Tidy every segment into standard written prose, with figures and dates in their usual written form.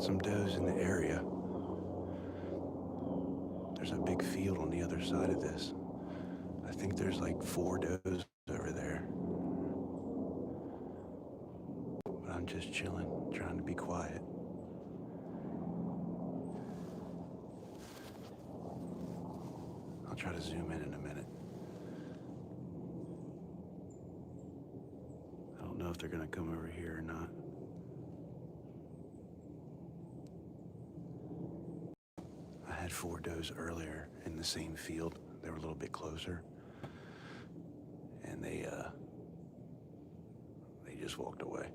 some does in the area. There's a big field on the other side of this. I think there's like 4 does over there. But I'm just chilling, trying to be quiet. I'll try to zoom in a minute. I don't know if they're gonna come over here or not. I had 4 does earlier in the same field. They were a little bit closer. And they just walked away.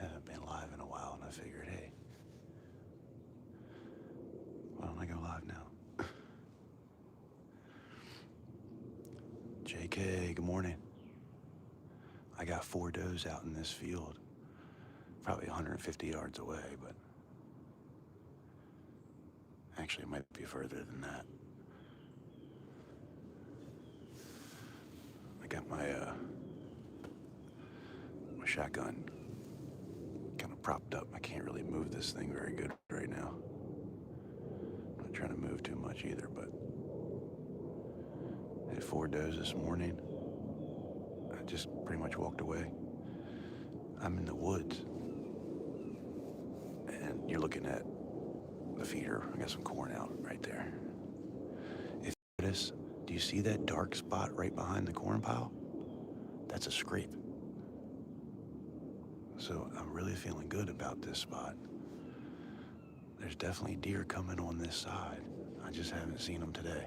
Haven't been live in a while, and I figured, hey, why don't I go live now? JK, good morning. I got 4 does out in this field, probably 150 yards away, but actually it might be further than that. I got my shotgun kind of propped up. I can't really move this thing very good right now. I'm not trying to move too much either, but I had 4 does this morning. I just pretty much walked away. I'm in the woods, and you're looking at the feeder. I got some corn out right there. If you notice, do you see that dark spot right behind the corn pile? That's a scrape. So I'm really feeling good about this spot. There's definitely deer coming on this side. I just haven't seen them today.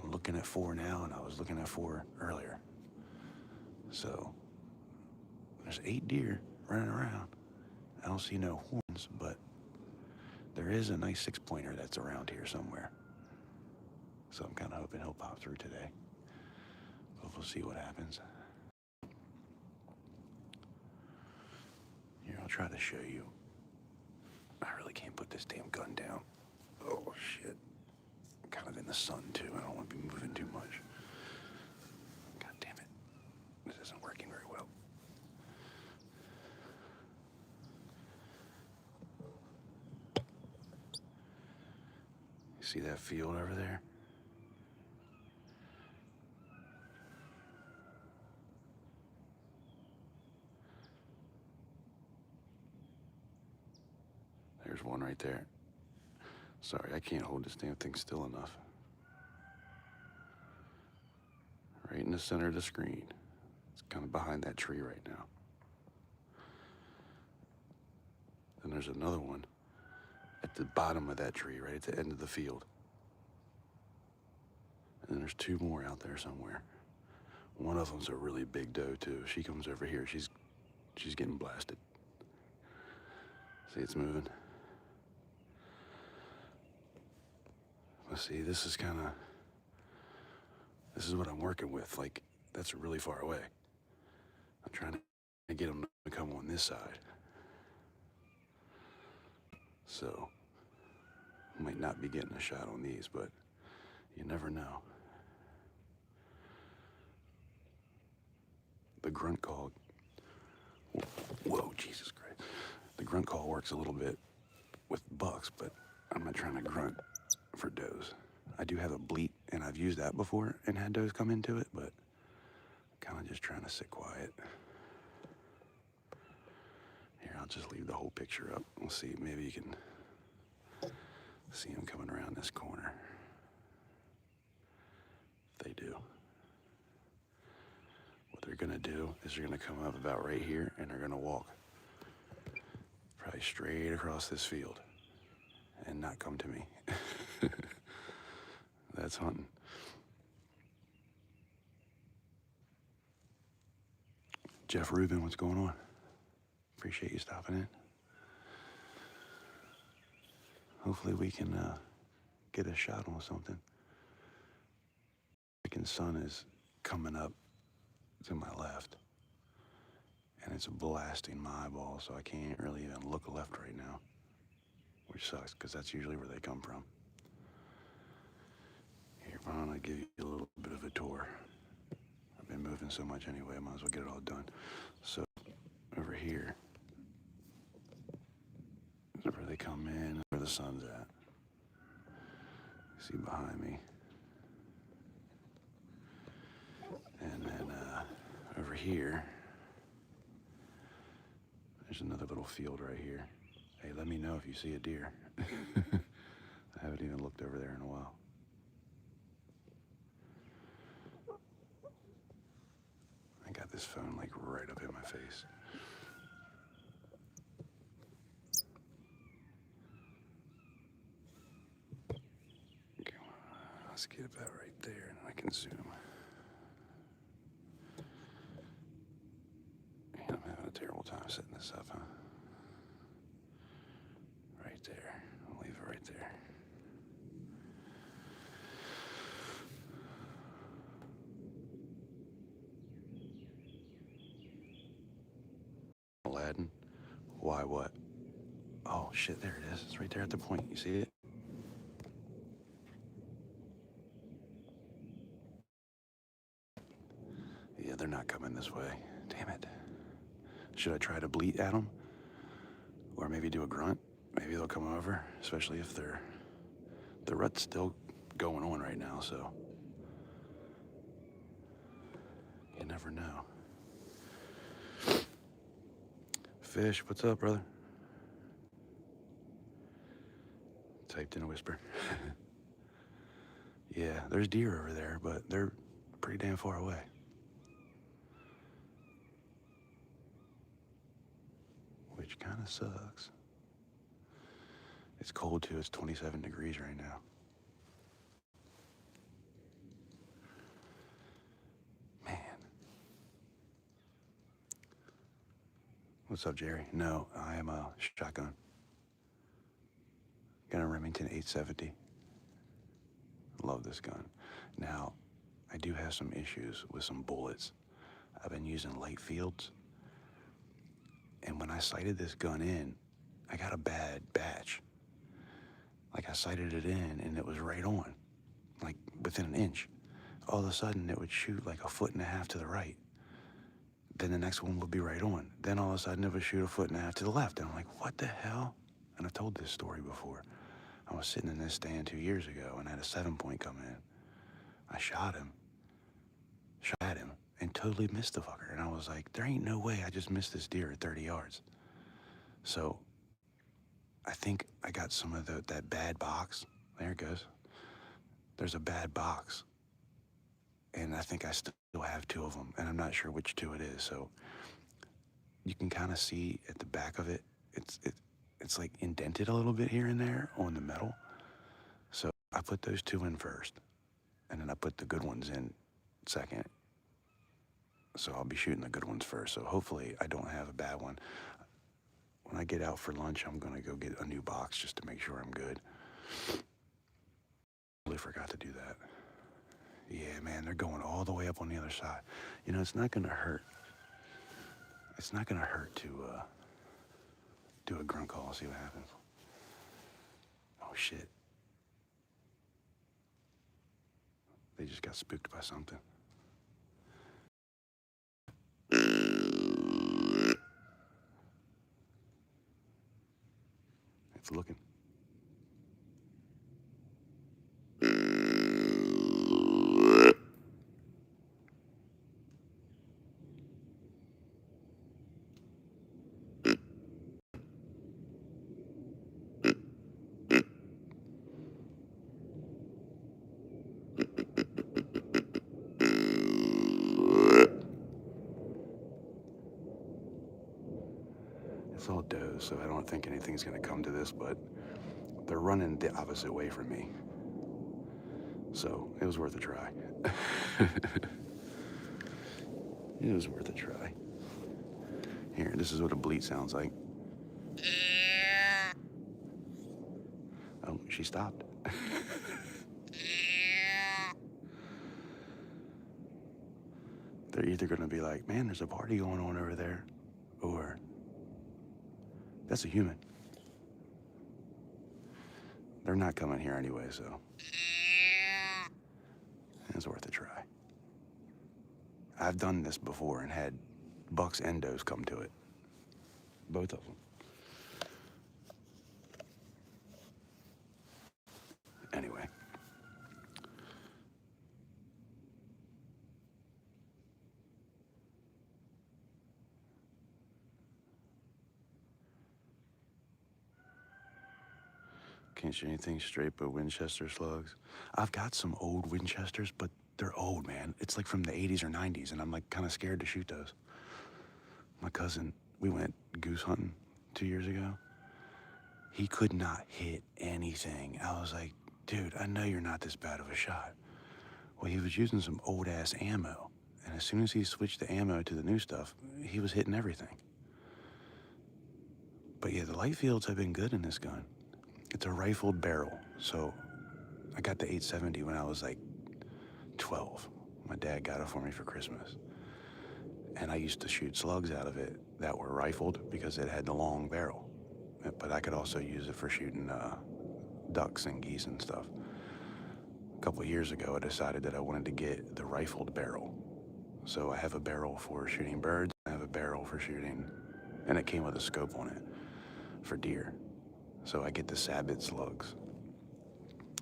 I'm looking at 4 now, and I was looking at 4 earlier. So there's 8 deer running around. I don't see no horns, but there is a nice 6-pointer that's around here somewhere. So I'm kind of hoping he'll pop through today. But we'll see what happens. Here, I'll try to show you. I really can't put this damn gun down. Oh, shit. I'm kind of in the sun, too. I don't want to be moving too much. God damn it. This isn't working very well. You see that field over there? There's one right there. Sorry, I can't hold this damn thing still enough. Right in the center of the screen. It's kind of behind that tree right now. Then there's another one at the bottom of that tree, right at the end of the field. And then there's 2 more out there somewhere. One of them's a really big doe too. She comes over here, she's getting blasted. See, it's moving. Let's see, this is what I'm working with. Like, that's really far away. I'm trying to get them to come on this side. So, might not be getting a shot on these, but you never know. The grunt call, whoa, Jesus Christ. The grunt call works a little bit with bucks, but I'm not trying to grunt for does. I do have a bleat, and I've used that before and had does come into it, but I'm kind of just trying to sit quiet. Here, I'll just leave the whole picture up. We'll see, maybe you can see them coming around this corner. If they do. What they're gonna do is they're gonna come up about right here, and they're gonna walk probably straight across this field and not come to me. That's hunting. Jeff Rubin, what's going on? Appreciate you stopping in. Hopefully we can get a shot on something. The sun is coming up to my left, and it's blasting my eyeballs, so I can't really even look left right now, which sucks because that's usually where they come from. Here, why don't I give you a little bit of a tour? I've been moving so much anyway, I might as well get it all done. So, over here is where they come in, where the sun's at. See behind me. And then over here, there's another little field right here. Hey, let me know if you see a deer. I haven't even looked over there in a while. I got this phone like right up in my face. Okay, let's get about right there and I can zoom. Man, I'm having a terrible time setting this up, huh? Right there. I'll leave it right there. Aladdin? Why what? Oh shit, there it is. It's right there at the point. You see it? Yeah, they're not coming this way. Damn it. Should I try to bleat at them? Or maybe do a grunt? Maybe they'll come over, especially if the rut's still going on right now, so you never know. Fish, what's up, brother? Typed in a whisper. Yeah, there's deer over there, but they're pretty damn far away. Which kind of sucks. It's cold too, it's 27 degrees right now. Man. What's up, Jerry? No, I am a shotgun. Got a Remington 870. Love this gun. Now, I do have some issues with some bullets. I've been using light fields. And when I sighted this gun in, I got a bad batch. Like I sighted it in and it was right on, like within an inch. All of a sudden it would shoot like 1.5 feet to the right. Then the next one would be right on. Then all of a sudden it would shoot 1.5 feet to the left. And I'm like, what the hell? And I've told this story before. I was sitting in this stand 2 years ago and I had a 7-point come in. I shot at him, and totally missed the fucker. And I was like, there ain't no way I just missed this deer at 30 yards. So I think I got some of that bad box. There it goes. There's a bad box. And I think I still have 2 of them, and I'm not sure which 2 it is. So you can kind of see at the back of it, it's like indented a little bit here and there on the metal. So I put those 2 in first, and then I put the good ones in second. So I'll be shooting the good ones first. So hopefully I don't have a bad one. When I get out for lunch, I'm gonna go get a new box just to make sure I'm good. Totally forgot to do that. Yeah, man, they're going all the way up on the other side. You know, it's not gonna hurt. It's not gonna hurt to do a grunt call, see what happens. Oh shit. They just got spooked by something. It's looking. It's all does, so I don't think anything's gonna come to this, but they're running the opposite way from me. So it was worth a try. It was worth a try. Here, this is what a bleat sounds like. Oh, she stopped. They're either gonna be like, man, there's a party going on over there, or that's a human. They're not coming here anyway, so it's worth a try. I've done this before and had bucks and does come to it. Both of them. Anyway. Can't shoot anything straight but Winchester slugs. I've got some old Winchesters, but they're old, man. It's like from the 80s or 90s, and I'm like kind of scared to shoot those. My cousin, we went goose hunting 2 years ago. He could not hit anything. I was like, dude, I know you're not this bad of a shot. Well, he was using some old ass ammo, and as soon as he switched the ammo to the new stuff, he was hitting everything. But yeah, the light fields have been good in this gun. It's a rifled barrel, so I got the 870 when I was like 12. My dad got it for me for Christmas. And I used to shoot slugs out of it that were rifled because it had the long barrel. But I could also use it for shooting ducks and geese and stuff. A couple of years ago, I decided that I wanted to get the rifled barrel. So I have a barrel for shooting birds, I have a barrel for shooting, and it came with a scope on it for deer. So I get the Sabit slugs,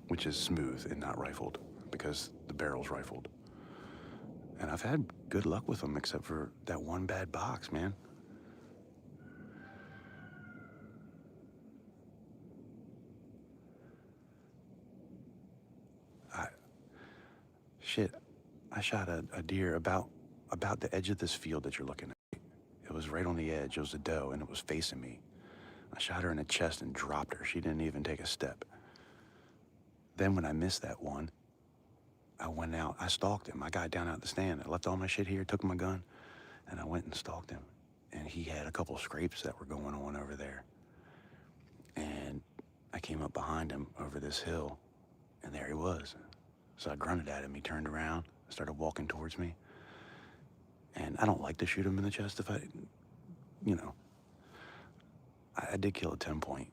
which is smooth and not rifled because the barrel's rifled. And I've had good luck with them except for that one bad box, man. I shot a deer about the edge of this field that you're looking at. It was right on the edge. It was a doe, and it was facing me. I shot her in the chest and dropped her. She didn't even take a step. Then when I missed that one, I went out. I stalked him. I got down out the stand. I left all my shit here, took my gun, and I went and stalked him. And he had a couple scrapes that were going on over there. And I came up behind him over this hill, and there he was. So I grunted at him. He turned around, started walking towards me. And I don't like to shoot him in the chest if I, you know. I did kill a 10-point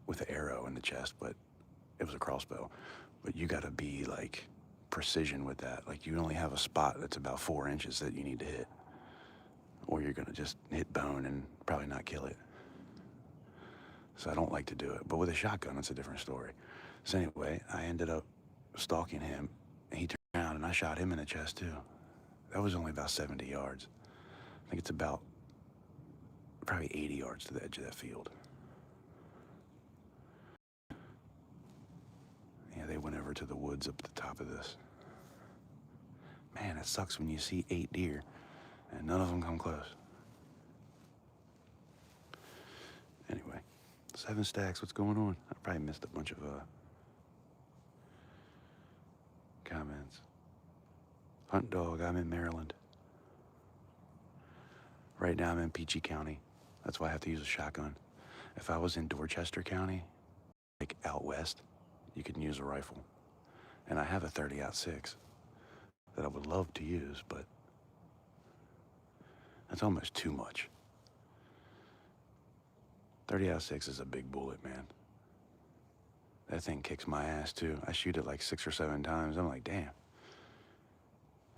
with an arrow in the chest, but it was a crossbow. But you gotta be like precision with that. Like you only have a spot that's about 4 inches that you need to hit, or you're gonna just hit bone and probably not kill it. So I don't like to do it. But with a shotgun, it's a different story. So anyway, I ended up stalking him, and he turned around and I shot him in the chest too. That was only about 70 yards. I think it's about probably 80 yards to the edge of that field. Yeah, they went over to the woods up at the top of this. Man, it sucks when you see 8 deer and none of them come close. Anyway, 7 stacks, what's going on? I probably missed a bunch of comments. Hunt dog, I'm in Maryland. Right now I'm in Peachy County. That's why I have to use a shotgun. If I was in Dorchester County, like out west, you can use a rifle. And I have a 30-06 that I would love to use, but that's almost too much. 30-06 is a big bullet, man. That thing kicks my ass too. I shoot it like 6 or 7 times. I'm like, damn.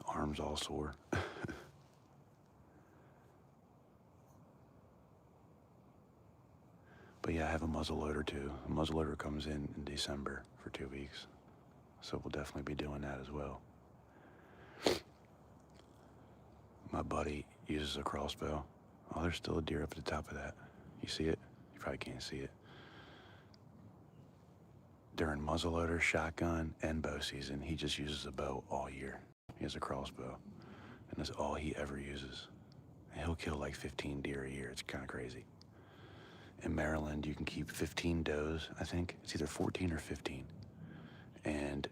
Arms all sore. But yeah, I have a muzzleloader too. A muzzleloader comes in December for 2 weeks. So we'll definitely be doing that as well. My buddy uses a crossbow. Oh, there's still a deer up at the top of that. You see it? You probably can't see it. During muzzleloader, shotgun, and bow season, he just uses a bow all year. He has a crossbow, and that's all he ever uses. And he'll kill like 15 deer a year. It's kind of crazy. In Maryland, you can keep 15 does, I think. It's either 14 or 15. And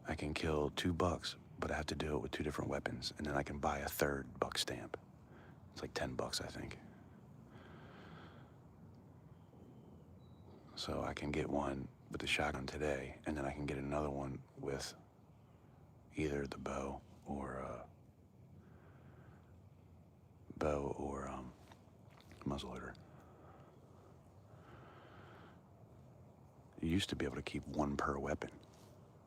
I can kill 2 bucks, but I have to do it with 2 different weapons. And then I can buy a 3rd buck stamp. It's like 10 bucks, I think. So I can get one with the shotgun today, and then I can get another one with either the bow or muzzleloader. You used to be able to keep one per weapon,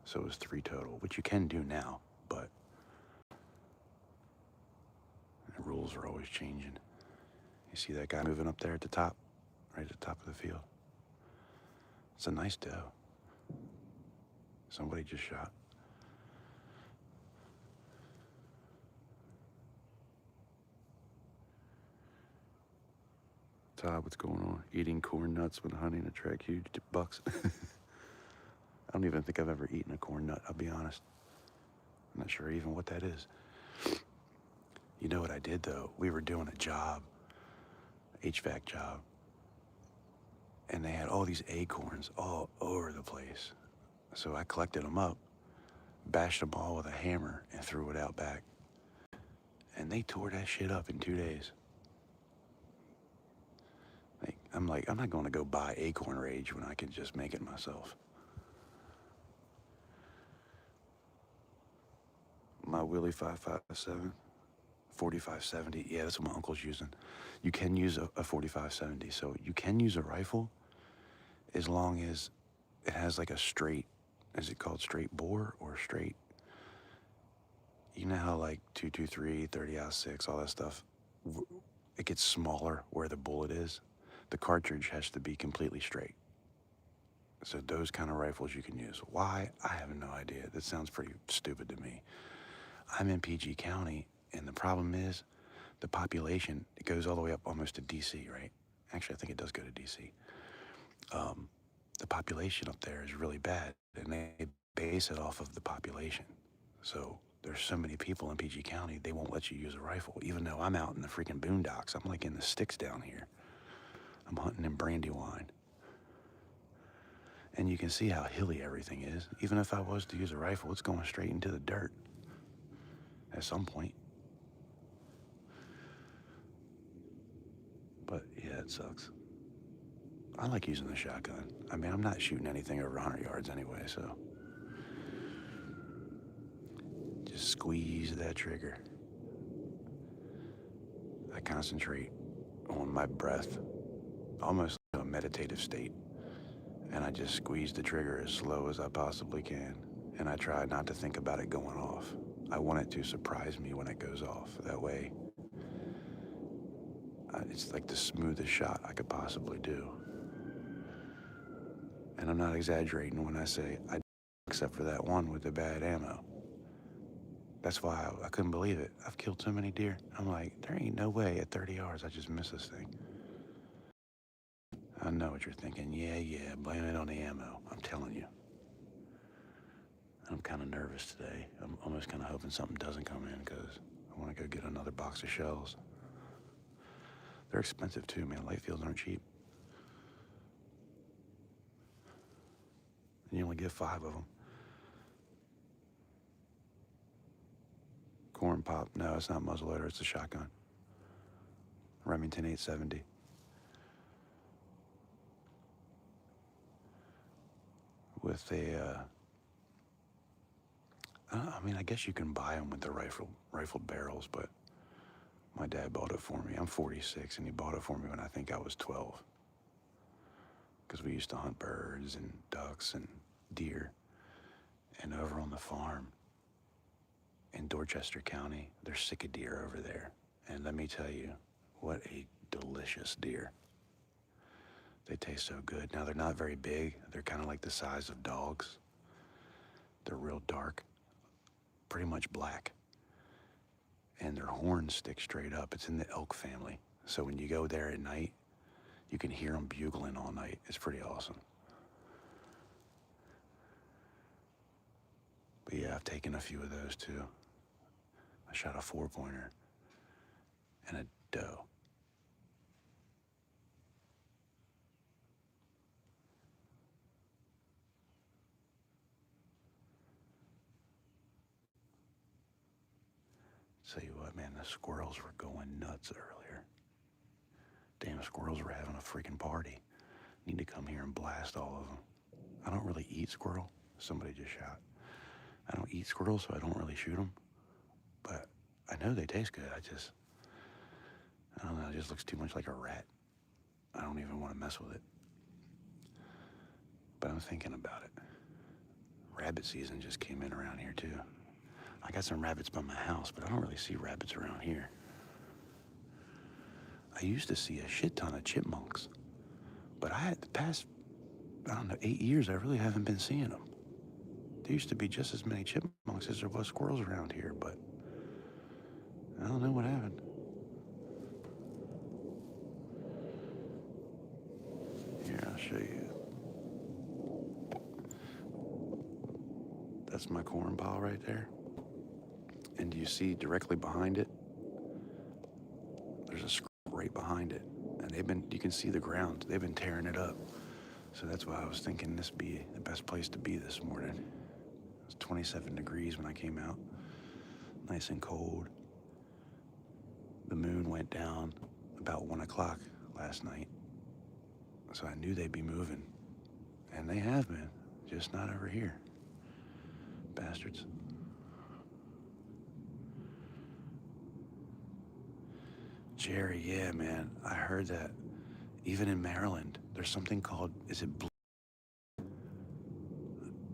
so it was 3 total, which you can do now, but the rules are always changing. You see that guy moving up there at the top, right at the top of the field? It's a nice doe. Somebody just shot. Todd, what's going on? Eating corn nuts when hunting attract huge bucks. I don't even think I've ever eaten a corn nut, I'll be honest. I'm not sure even what that is. You know what I did though? We were doing a job, HVAC job, and they had all these acorns all over the place. So I collected them up, bashed them all with a hammer, and threw it out back. And they tore that shit up in 2 days. I'm like, I'm not going to go buy acorn rage when I can just make it myself. My Willie 5.57, 4570. Yeah, that's what my uncle's using. You can use a 4570, so you can use a rifle as long as it has like a straight, is it called straight bore or straight? You know how like 223, 30-06, all that stuff, it gets smaller where the bullet is. The cartridge has to be completely straight. So those kind of rifles you can use. Why? I have no idea. That sounds pretty stupid to me. I'm in PG County, and the problem is the population, it goes all the way up almost to DC, right? Actually, I think it does go to DC. The population up there is really bad, and they base it off of the population. So there's so many people in PG County, they won't let you use a rifle, even though I'm out in the freaking boondocks. I'm like in the sticks down here. I'm hunting in Brandywine. And you can see how hilly everything is. Even if I was to use a rifle, it's going straight into the dirt at some point. But yeah, it sucks. I like using the shotgun. I mean, I'm not shooting anything over 100 yards anyway, so. Just squeeze that trigger. I concentrate on my breath, almost like a meditative state. And I just squeeze the trigger as slow as I possibly can. And I try not to think about it going off. I want it to surprise me when it goes off. That way, it's like the smoothest shot I could possibly do. And I'm not exaggerating when I say I except for that one with the bad ammo. That's why I couldn't believe it. I've killed so many deer. I'm like, there ain't no way at 30 yards I just miss this thing. I know what you're thinking. Yeah, blame it on the ammo. I'm telling you. I'm kind of nervous today. I'm almost kind of hoping something doesn't come in because I want to go get another box of shells. They're expensive too, man. Light fields aren't cheap. And you only get 5 of them. Corn pop. No, it's not muzzleloader. It's a shotgun. Remington 870. With a, I mean, I guess you can buy them with the rifled barrels, but my dad bought it for me. I'm 46, and he bought it for me when I think I was 12. Because we used to hunt birds and ducks and deer. And over on the farm in Dorchester County, they're sick of deer over there. And let me tell you, what a delicious deer. They taste so good. Now, they're not very big. They're kind of like the size of dogs. They're real dark, pretty much black. And their horns stick straight up. It's in the elk family. So when you go there at night, you can hear them bugling all night. It's pretty awesome. But yeah, I've taken a few of those too. I shot a 4-pointer and a doe. Tell you what, man, the squirrels were going nuts earlier. Damn, squirrels were having a freaking party. Need to come here and blast all of them. I don't really eat squirrel. Somebody just shot. I don't eat squirrels, so I don't really shoot them. But I know they taste good. I don't know, it just looks too much like a rat. I don't even want to mess with it. But I'm thinking about it. Rabbit season just came in around here too. I got some rabbits by my house, but I don't really see rabbits around here. I used to see a shit ton of chipmunks, but I had the past, 8 years, I really haven't been seeing them. There used to be just as many chipmunks as there was squirrels around here, but I don't know what happened. Here, I'll show you. That's my corn pile right there. And do you see directly behind it? There's a scrap right behind it. And you can see the ground. They've been tearing it up. So that's why I was thinking this would be the best place to be this morning. It was 27 degrees when I came out. Nice and cold. The moon went down about 1 o'clock last night. So I knew they'd be moving. And they have been, just not over here. Bastards. Jerry, yeah, man. I heard that even in Maryland, there's something called, is it blue?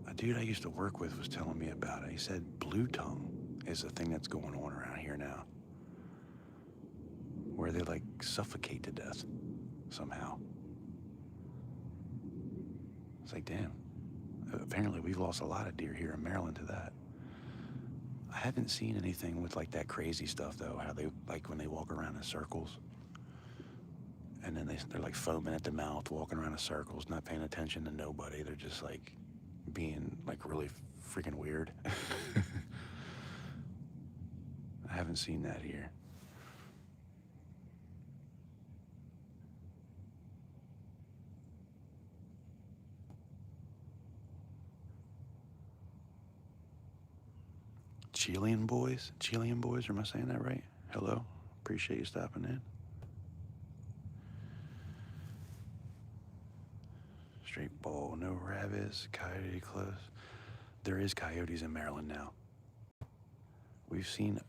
A dude I used to work with was telling me about it. He said blue tongue is a thing that's going on around here now, where they like suffocate to death somehow. It's like, damn. Apparently we've lost a lot of deer here in Maryland to that. I haven't seen anything with like that crazy stuff though, how they, like when they walk around in circles and then they're like foaming at the mouth, walking around in circles, not paying attention to nobody. They're just like being like really freaking weird. I haven't seen that here. Chilean boys, am I saying that right? Hello, appreciate you stopping in. Straight ball, no rabbits, coyote close. There is coyotes in Maryland now. We've seen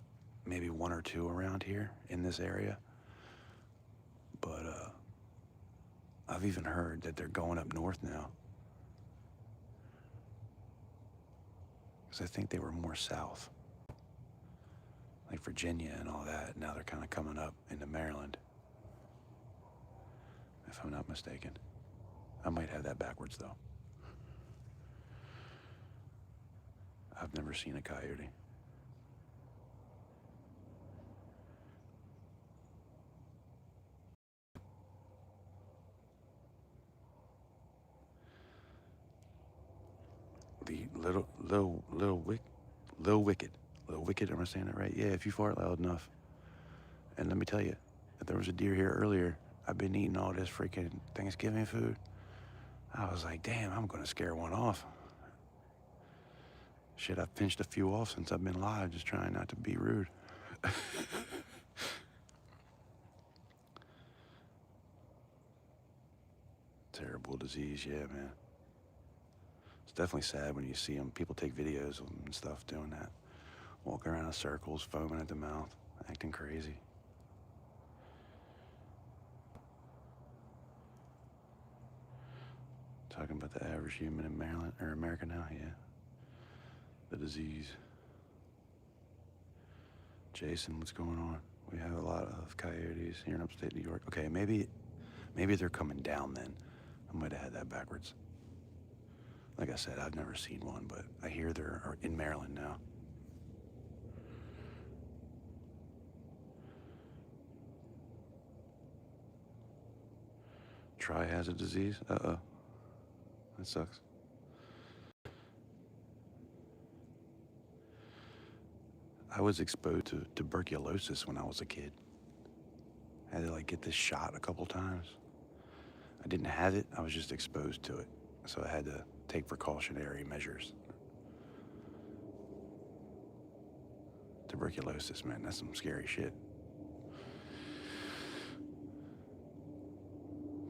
maybe 1 or 2 around here in this area, but I've even heard that they're going up north now. Because I think they were more south, like Virginia and all that. Now they're kind of coming up into Maryland, if I'm not mistaken. I might have that backwards though. I've never seen a coyote. The little wicked, am I saying that right? Yeah, if you fart loud enough. And let me tell you, if there was a deer here earlier, I've been eating all this freaking Thanksgiving food. I was like, damn, I'm gonna scare one off. Shit, I've pinched a few off since I've been live, just trying not to be rude. Terrible disease, yeah, man. It's definitely sad when you see them. People take videos of them and stuff doing that. Walking around in circles, foaming at the mouth, acting crazy. Talking about the average human in Maryland, or America now, yeah. The disease. Jason, what's going on? We have a lot of coyotes here in upstate New York. Okay, maybe they're coming down then. I might have had that backwards. Like I said, I've never seen one, but I hear they're in Maryland now. Triad disease? Uh-oh. That sucks. I was exposed to tuberculosis when I was a kid. I had to like get this shot a couple times. I didn't have it, I was just exposed to it. So I had to take precautionary measures. Tuberculosis, man, that's some scary shit.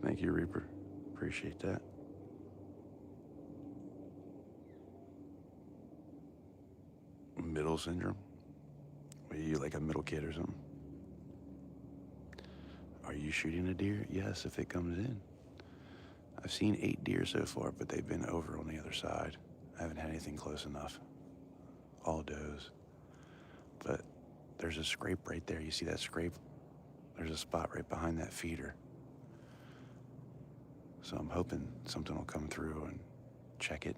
Thank you, Reaper. Appreciate that. Middle syndrome? Are you like a middle kid or something? Are you shooting a deer? Yes, if it comes in. I've seen 8 deer so far, but they've been over on the other side. I haven't had anything close enough. All does. But there's a scrape right there. You see that scrape? There's a spot right behind that feeder. So I'm hoping something will come through and check it.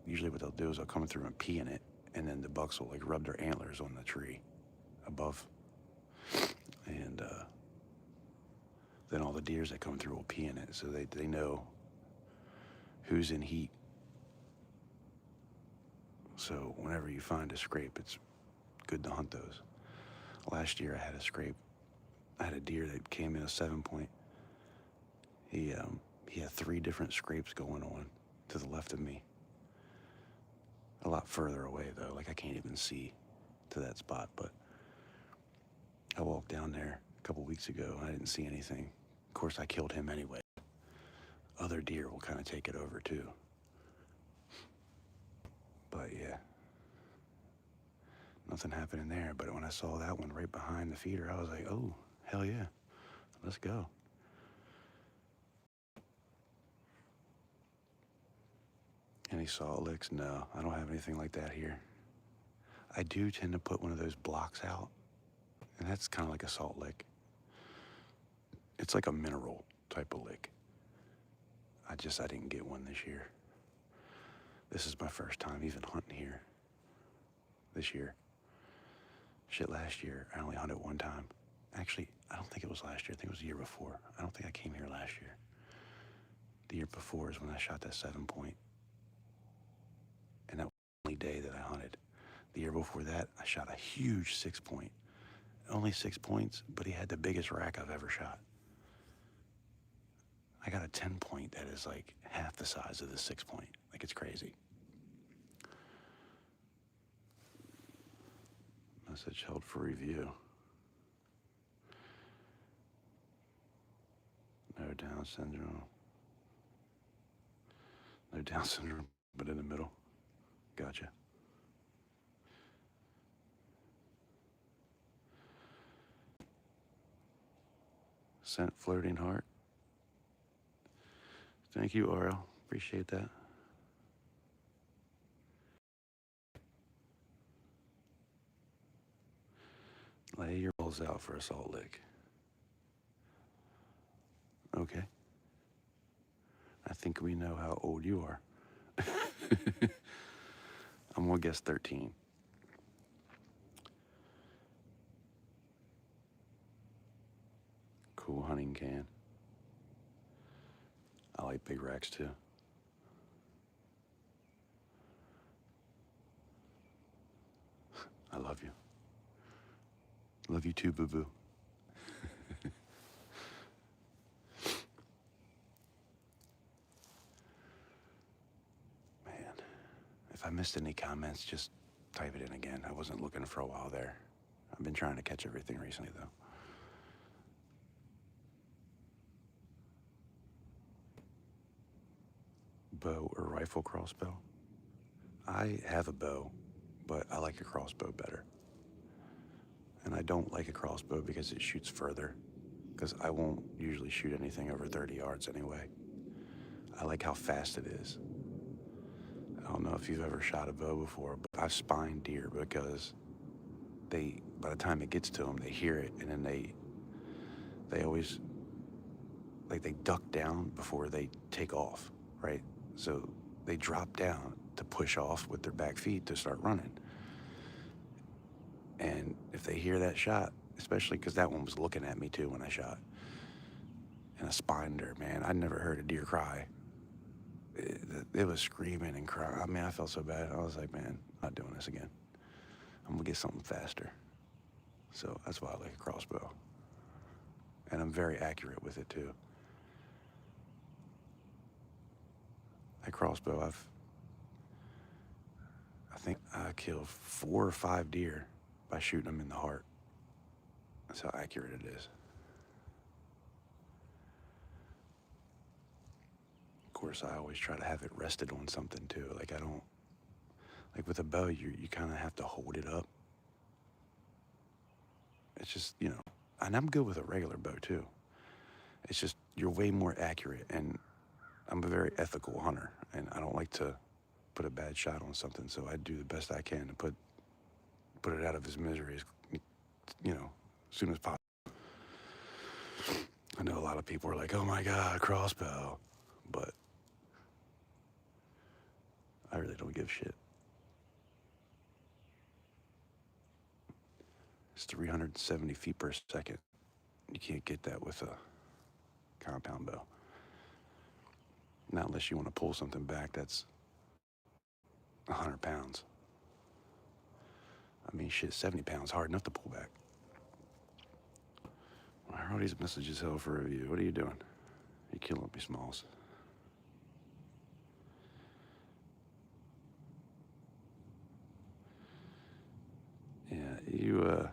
Usually what they'll do is they'll come through and pee in it, and then the bucks will like rub their antlers on the tree above. And then all the deers that come through will pee in it, so they know who's in heat. So whenever you find a scrape, it's good to hunt those. Last year I had a scrape. I had a deer that came in a 7-point. He had 3 different scrapes going on to the left of me. A lot further away though, like I can't even see to that spot, but I walked down there a couple weeks ago and I didn't see anything. Of course I killed him anyway. Other deer will kind of take it over too. But yeah, nothing happening there. But when I saw that one right behind the feeder, I was like, oh, hell yeah, let's go. Any salt licks? No, I don't have anything like that here. I do tend to put one of those blocks out, and that's kind of like a salt lick. It's like a mineral type of lick. I didn't get one this year. This is my first time even hunting here this year. Shit, last year, I only hunted one time. Actually, I don't think it was last year. I think it was the year before. I don't think I came here last year. The year before is when I shot that 7-point. And that was the only day that I hunted. The year before that, I shot a huge 6-point. Only 6 points, but he had the biggest rack I've ever shot. I got a 10-point that is like half the size of the 6-point. Like, it's crazy. Message held for review. No Down syndrome. No Down syndrome, but in the middle. Gotcha. Sent floating heart. Thank you, RL. Appreciate that. Lay your balls out for a salt lick. Okay. I think we know how old you are. I'm gonna guess 13. Cool hunting can. I like big racks too. I love you. Love you too, boo-boo. Man, if I missed any comments, just type it in again. I wasn't looking for a while there. I've been trying to catch everything recently, though. Bow or rifle crossbow? I have a bow, but I like a crossbow better. And I don't like a crossbow because it shoots further, because I won't usually shoot anything over 30 yards anyway. I like how fast it is. I don't know if you've ever shot a bow before, but I've spined deer because by the time it gets to them, they hear it, and then they always, like, they duck down before they take off, right? So they drop down to push off with their back feet to start running. And if they hear that shot, especially because that one was looking at me too when I shot, and I spined her, man, I never heard a deer cry. It was screaming and crying. I mean, I felt so bad. I was like, man, I'm not doing this again. I'm gonna get something faster. So that's why I like a crossbow. And I'm very accurate with it too. That crossbow, I think I killed 4 or 5 deer by shooting them in the heart. That's how accurate it is. Of course, I always try to have it rested on something too. Like, I don't, like with a bow, you kind of have to hold it up. It's just, you know, and I'm good with a regular bow too. It's just, you're way more accurate, and I'm a very ethical hunter, and I don't like to put a bad shot on something, so I do the best I can to put it out of his misery as soon as possible. I know a lot of people are like, oh my God, crossbow, but I really don't give shit. It's 370 feet per second. You can't get that with a compound bow. Not unless you want to pull something back that's 100 pounds. I mean, shit, 70 pounds, hard enough to pull back. Why are all these messages held for review? What are you doing? You're killing me, Smalls. Yeah, you,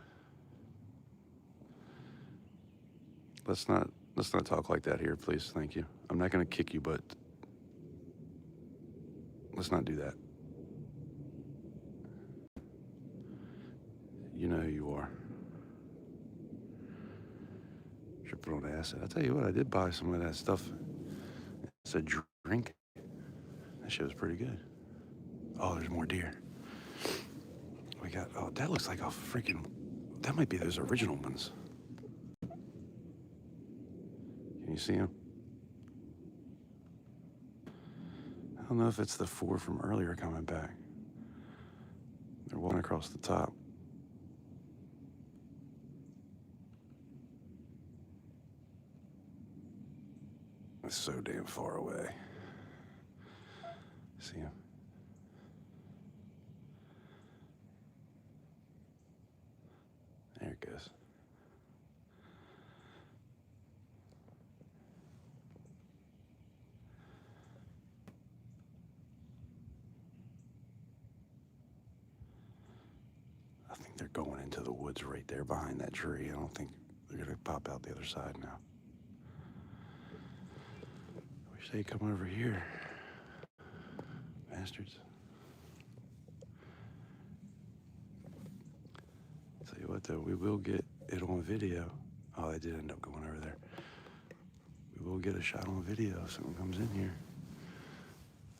let's not talk like that here, please. Thank you. I'm not gonna kick you, but let's not do that. You know who you are. Tripping on acid. I tell you what, I did buy some of that stuff. It's a drink. That shit was pretty good. Oh, there's more deer. We got, oh, that looks like a freaking, that might be those original ones. Can you see them? I don't know if it's the 4 from earlier coming back. They're walking across the top. It's so damn far away. See him? There it goes. I think they're going into the woods right there behind that tree. I don't think they're gonna pop out the other side now. Wish they'd come over here. Bastards. Tell you what though, we will get it on video. Oh, they did end up going over there. We will get a shot on video if someone comes in here.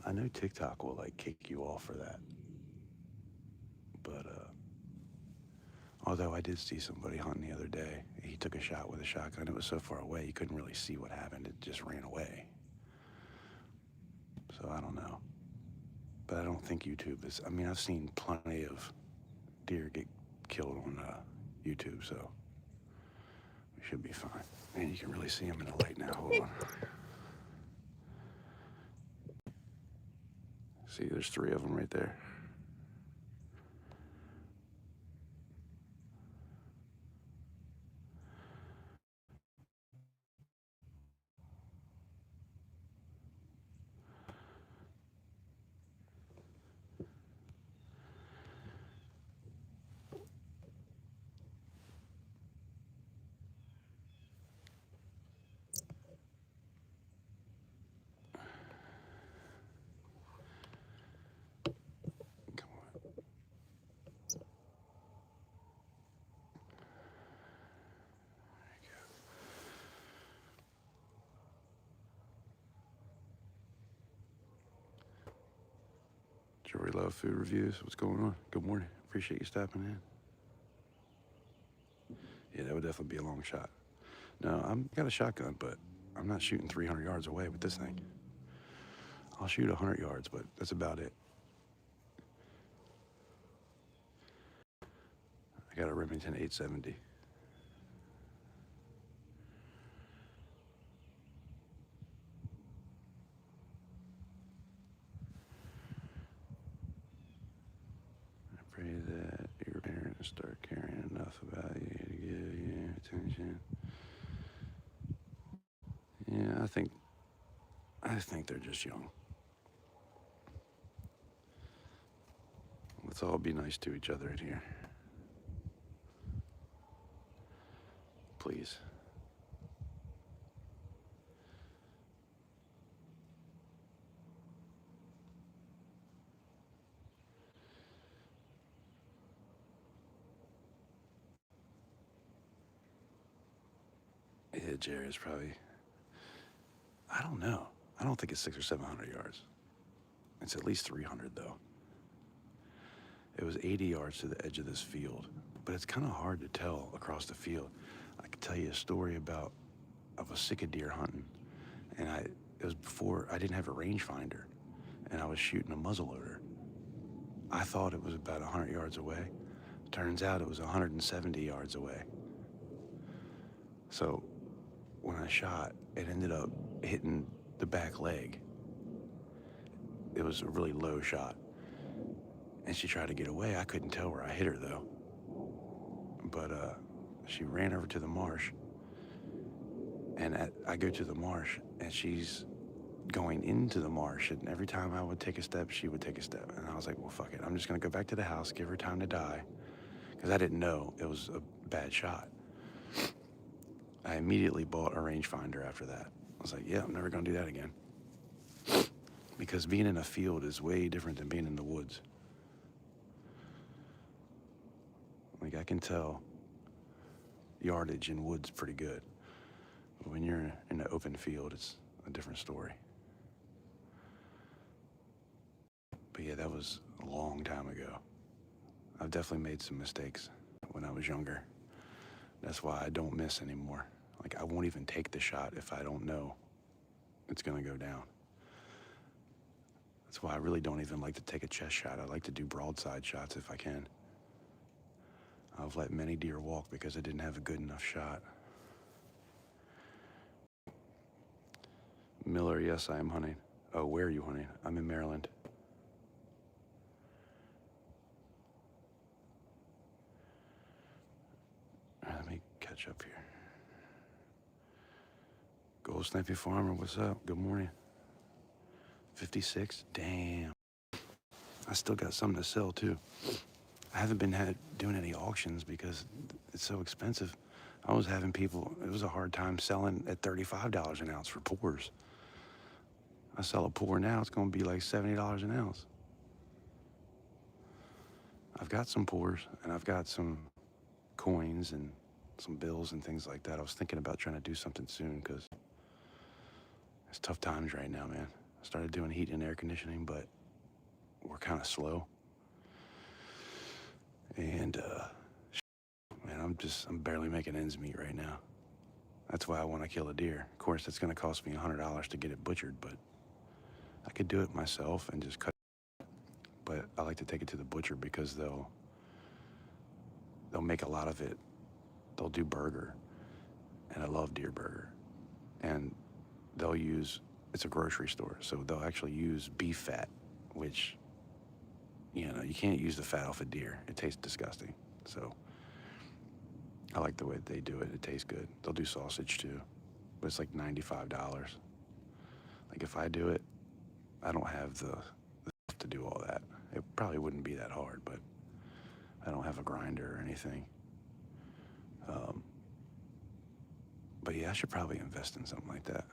I know TikTok will like kick you off for that. But although I did see somebody hunting the other day, he took a shot with a shotgun. It was so far away, you couldn't really see what happened. It just ran away. So I don't know. But I don't think YouTube is, I mean, I've seen plenty of deer get killed on YouTube, so we should be fine. And you can really see them in the light now. Hold on. See, there's 3 of them right there. Come on. Jory Love Food Reviews. What's going on? Good morning. Appreciate you stopping in. Yeah, that would definitely be a long shot. No, I'm got a shotgun, but I'm not shooting 300 yards away with this thing. I'll shoot 100 yards, but that's about it. I got a Remington 870. I pray that your parents start caring enough about you to give you attention. Yeah, I think they're just young. Let's all be nice to each other in here. Please. Yeah, Jared's probably, I don't know. I don't think it's 600 or 700 yards. It's at least 300 though. It was 80 yards to the edge of this field, but it's kind of hard to tell across the field. I could tell you a story of a sick deer hunting, and it was before I didn't have a rangefinder, and I was shooting a muzzleloader. I thought it was about 100 yards away. Turns out it was 170 yards away. So when I shot, it ended up hitting the back leg. It was a really low shot. And she tried to get away. I couldn't tell where I hit her though. But she ran over to the marsh. And I go to the marsh, and she's going into the marsh. And every time I would take a step, she would take a step. And I was like, well, fuck it. I'm just gonna go back to the house, give her time to die. Because I didn't know it was a bad shot. I immediately bought a rangefinder after that. I was like, yeah, I'm never gonna do that again. Because being in a field is way different than being in the woods. Like, I can tell yardage in woods pretty good. But when you're in an open field, it's a different story. But yeah, that was a long time ago. I've definitely made some mistakes when I was younger. That's why I don't miss anymore. Like, I won't even take the shot if I don't know it's gonna go down. That's why I really don't even like to take a chest shot. I like to do broadside shots if I can. I've let many deer walk because I didn't have a good enough shot. Miller, yes, I am hunting. Oh, where are you hunting? I'm in Maryland. All right, let me catch up here. Gold Snipey Farmer, what's up? Good morning. 56? Damn. I still got something to sell too. I haven't been doing any auctions because it's so expensive. I was having people, it was a hard time selling at $35 an ounce for pours. I sell a pour now, it's gonna be like $70 an ounce. I've got some pours, and I've got some coins and some bills and things like that. I was thinking about trying to do something soon because it's tough times right now, man. I started doing heat and air conditioning, but we're kind of slow. And man, I'm barely making ends meet right now. That's why I want to kill a deer. Of course, it's gonna cost me $100 to get it butchered, but I could do it myself and just cut it. But I like to take it to the butcher because they'll make a lot of it. They'll do burger, and I love deer burger. And they'll use, it's a grocery store, so they'll actually use beef fat, which, you know, you can't use the fat off a deer. It tastes disgusting. So I like the way they do it. It tastes good. They'll do sausage too, but it's like $95. Like, if I do it, I don't have the stuff to do all that. It probably wouldn't be that hard, but I don't have a grinder or anything. But yeah, I should probably invest in something like that.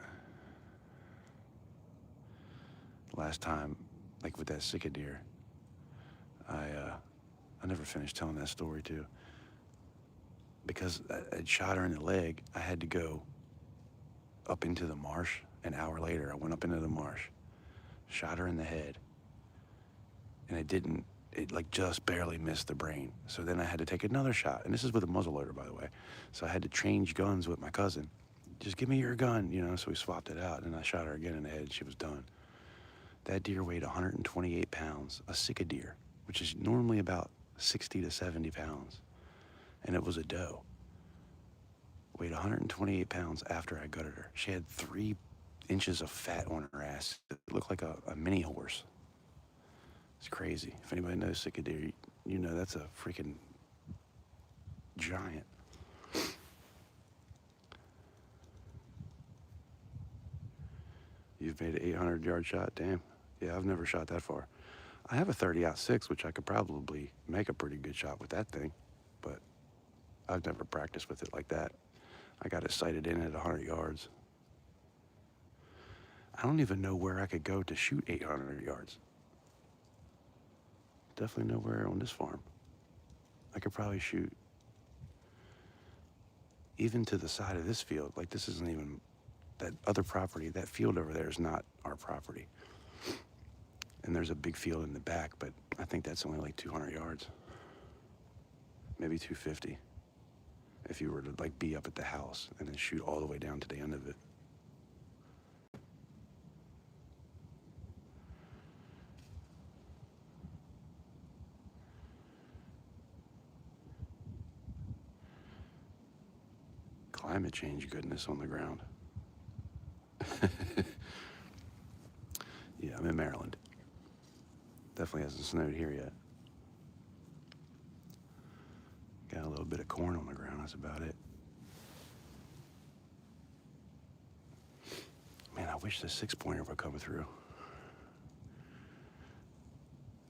Last time, like with that sick deer, I never finished telling that story too. Because I'd shot her in the leg, I had to go up into the marsh. An hour later, I went up into the marsh, shot her in the head, and it like just barely missed the brain. So then I had to take another shot, and this is with a muzzleloader, by the way. So I had to change guns with my cousin. Just give me your gun, you know, so we swapped it out, and I shot her again in the head, and she was done. That deer weighed 128 pounds, a sick deer, which is normally about 60 to 70 pounds, and it was a doe. Weighed 128 pounds after I gutted her. She had 3 inches of fat on her ass. It looked like a mini horse. It's crazy. If anybody knows sick deer, you know that's a freaking giant. You've made an 800-yard shot? Damn. Yeah, I've never shot that far. I have a 30-06, which I could probably make a pretty good shot with that thing, but I've never practiced with it like that. I got it sighted in at 100 yards. I don't even know where I could go to shoot 800 yards. Definitely nowhere on this farm. I could probably shoot even to the side of this field. Like, this isn't even that other property, that field over there is not our property. And there's a big field in the back, but I think that's only like 200 yards. Maybe 250. If you were to like be up at the house and then shoot all the way down to the end of it. Climate change goodness on the ground. Yeah, I'm in Maryland. Definitely hasn't snowed here yet. Got a little bit of corn on the ground, that's about it. Man, I wish the 6-pointer would come through.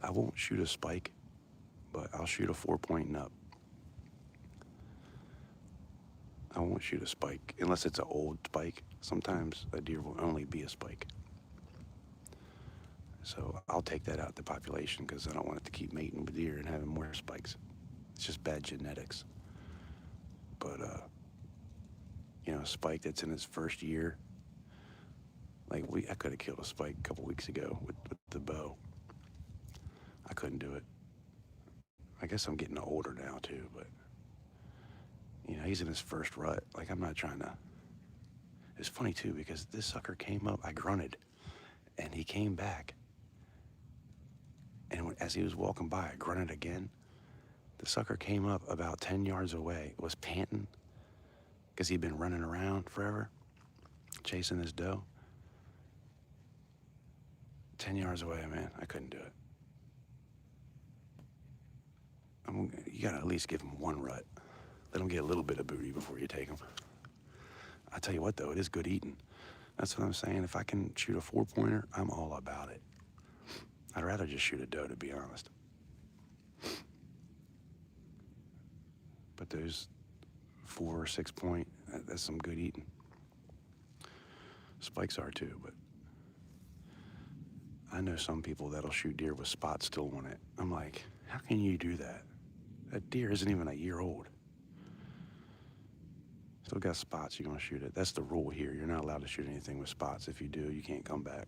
I won't shoot a spike, but I'll shoot a 4-point and up. I won't shoot a spike unless it's an old spike. Sometimes a deer will only be a spike. So I'll take that out of the population because I don't want it to keep mating with deer and having more spikes. It's just bad genetics. But, you know, a spike that's in its first year, like I could have killed a spike a couple weeks ago with the bow. I couldn't do it. I guess I'm getting older now too, but you know, he's in his first rut. Like, I'm not trying to. It's funny too because this sucker came up, I grunted, and he came back. And as he was walking by, I grunted again. The sucker came up about 10 yards away, was panting because he'd been running around forever, chasing this doe. 10 yards away, man, I couldn't do it. You gotta at least give him one rut. Let him get a little bit of booty before you take him. I tell you what though, it is good eating. That's what I'm saying. If I can shoot a 4-pointer, I'm all about it. I'd rather just shoot a doe, to be honest. But those 4 or 6-point, that's some good eating. Spikes are too, but I know some people that'll shoot deer with spots still on it. I'm like, how can you do that? That deer isn't even a year old. Still got spots, you're gonna shoot it. That's the rule here. You're not allowed to shoot anything with spots. If you do, you can't come back.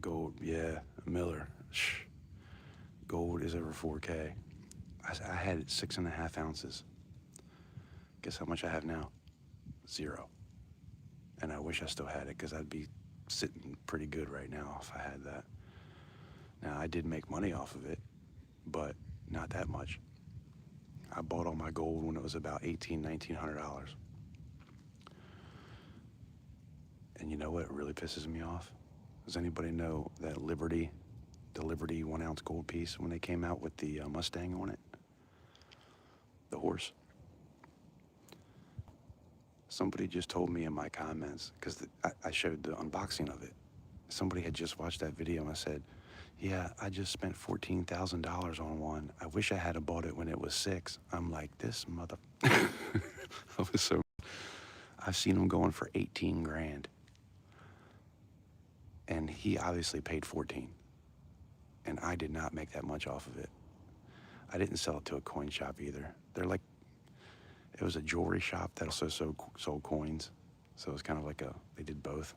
Gold, yeah, Miller. Shh. Gold is over 4K. I had it 6.5 ounces. Guess how much I have now? 0. And I wish I still had it because I'd be sitting pretty good right now if I had that. Now, I did make money off of it, but not that much. I bought all my gold when it was about $1,900. And you know what really pisses me off? Does anybody know that the Liberty 1-ounce gold piece when they came out with the Mustang on it? The horse. Somebody just told me in my comments, because I showed the unboxing of it. Somebody had just watched that video and I said, yeah, I just spent $14,000 on one. I wish I had bought it when it was 6. I'm like, this mother. I've seen them going for 18 grand. And he obviously paid 14. And I did not make that much off of it. I didn't sell it to a coin shop either. They're like, it was a jewelry shop that also sold coins. So it was kind of like they did both.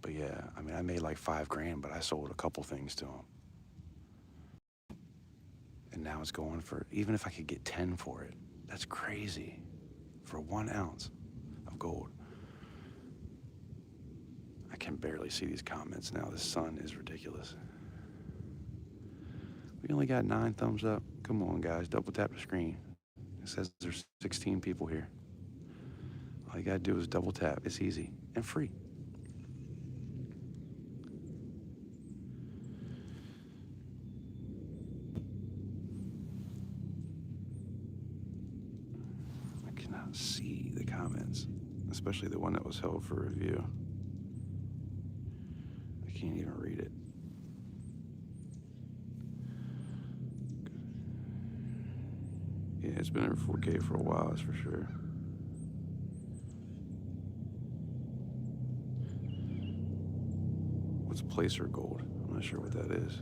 But yeah, I mean, I made like 5 grand, but I sold a couple things to them. And now it's going for, even if I could get 10 for it, that's crazy. For 1 ounce of gold. I can barely see these comments now. The sun is ridiculous. We only got 9 thumbs up. Come on, guys, double tap the screen. It says there's 16 people here. All you gotta do is double tap. It's easy and free. I cannot see the comments, especially the one that was held for review. I can't even read it. Yeah, it's been over 4K for a while, that's for sure. What's placer gold? I'm not sure what that is.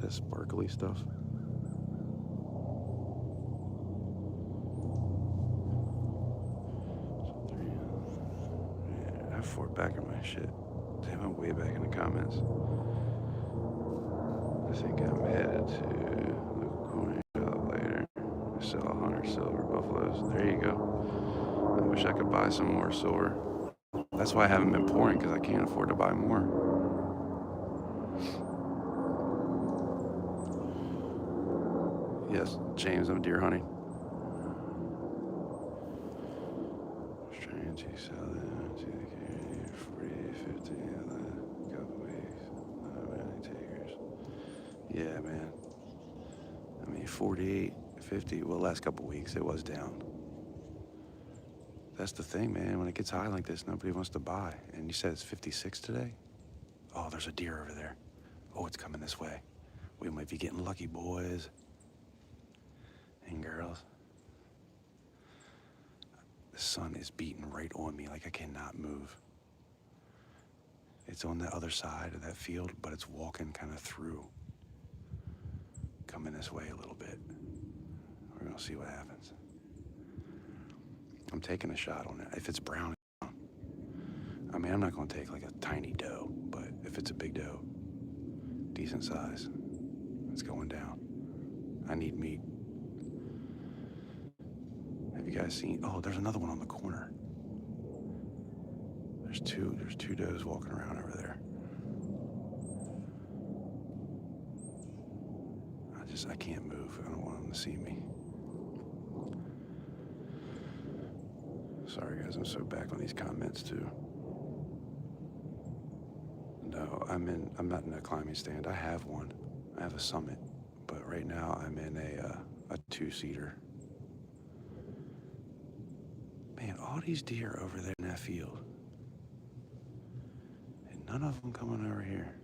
this sparkly stuff. Yeah, I have 4 back in my shit. Damn, I'm way back in the comments. I think I'm headed to the coin shop later. I sell 100 silver buffaloes. There you go. I wish I could buy some more silver. That's why I haven't been pouring, because I can't afford to buy more. Yes, James, I'm deer hunting. Just trying to sell them to the community, 40, 50, a couple weeks. Not many takers. Yeah, man. I mean, 48, 50, well, last couple weeks it was down. That's the thing, man. When it gets high like this, nobody wants to buy. And you said it's 56 today? Oh, there's a deer over there. Oh, it's coming this way. We might be getting lucky, boys and girls. The sun is beating right on me like I cannot move. It's on the other side of that field, but it's walking kind of through. Coming this way a little bit. We're gonna see what happens. I'm taking a shot on it. If it's brown, I mean, I'm not gonna take like a tiny doe, but if it's a big doe, decent size, it's going down. I need meat. Have you guys seen? Oh, there's another one on the corner. There's two does walking around over there. I can't move. I don't want them to see me. Sorry guys, I'm so back on these comments too. No, I'm not in a climbing stand. I have one. I have a Summit, but right now I'm in a 2-seater. Man, all these deer over there in that field, and none of them coming over here.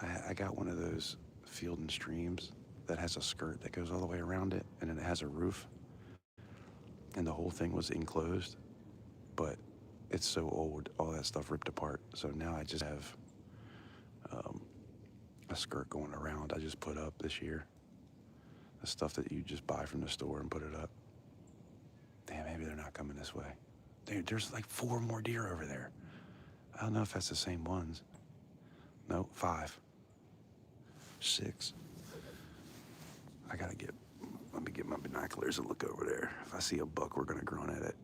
I got one of those Field and Streams that has a skirt that goes all the way around it, and then it has a roof, and the whole thing was enclosed, but it's so old, all that stuff ripped apart. So now I just have a skirt going around. I just put up this year. The stuff that you just buy from the store and put it up. Damn, maybe they're not coming this way. There's like 4 more deer over there. I don't know if that's the same ones. No, 5. 6. Let me get my binoculars and look over there. If I see a buck, we're gonna grunt at it.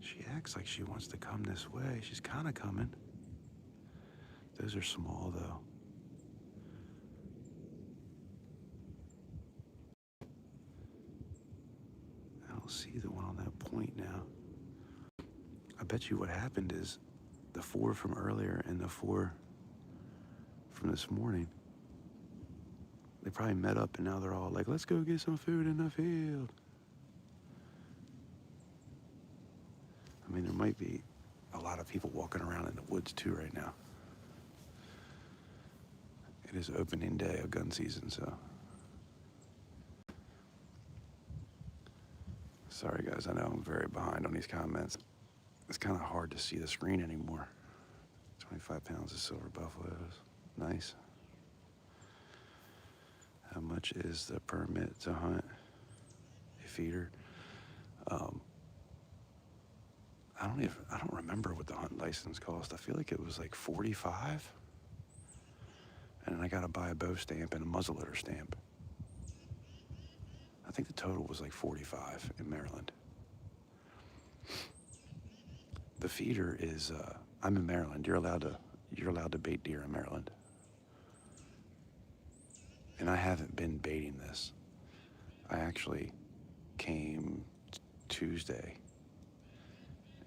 She acts like she wants to come this way. She's kind of coming. Those are small though. I don't see the one on that point now. I bet you what happened is the 4 from earlier and the 4 from this morning, they probably met up and now they're all like, let's go get some food in the field. I mean, there might be a lot of people walking around in the woods too right now. It is opening day of gun season, so. Sorry guys, I know I'm very behind on these comments. It's kind of hard to see the screen anymore. 25 pounds of silver buffaloes. Nice. How much is the permit to hunt a feeder? I don't remember what the hunt license cost. I feel like it was like 45. And then I gotta buy a bow stamp and a muzzleloader stamp. I think the total was like 45 in Maryland. The feeder is, I'm in Maryland. You're allowed to bait deer in Maryland. And I haven't been baiting this. I actually came Tuesday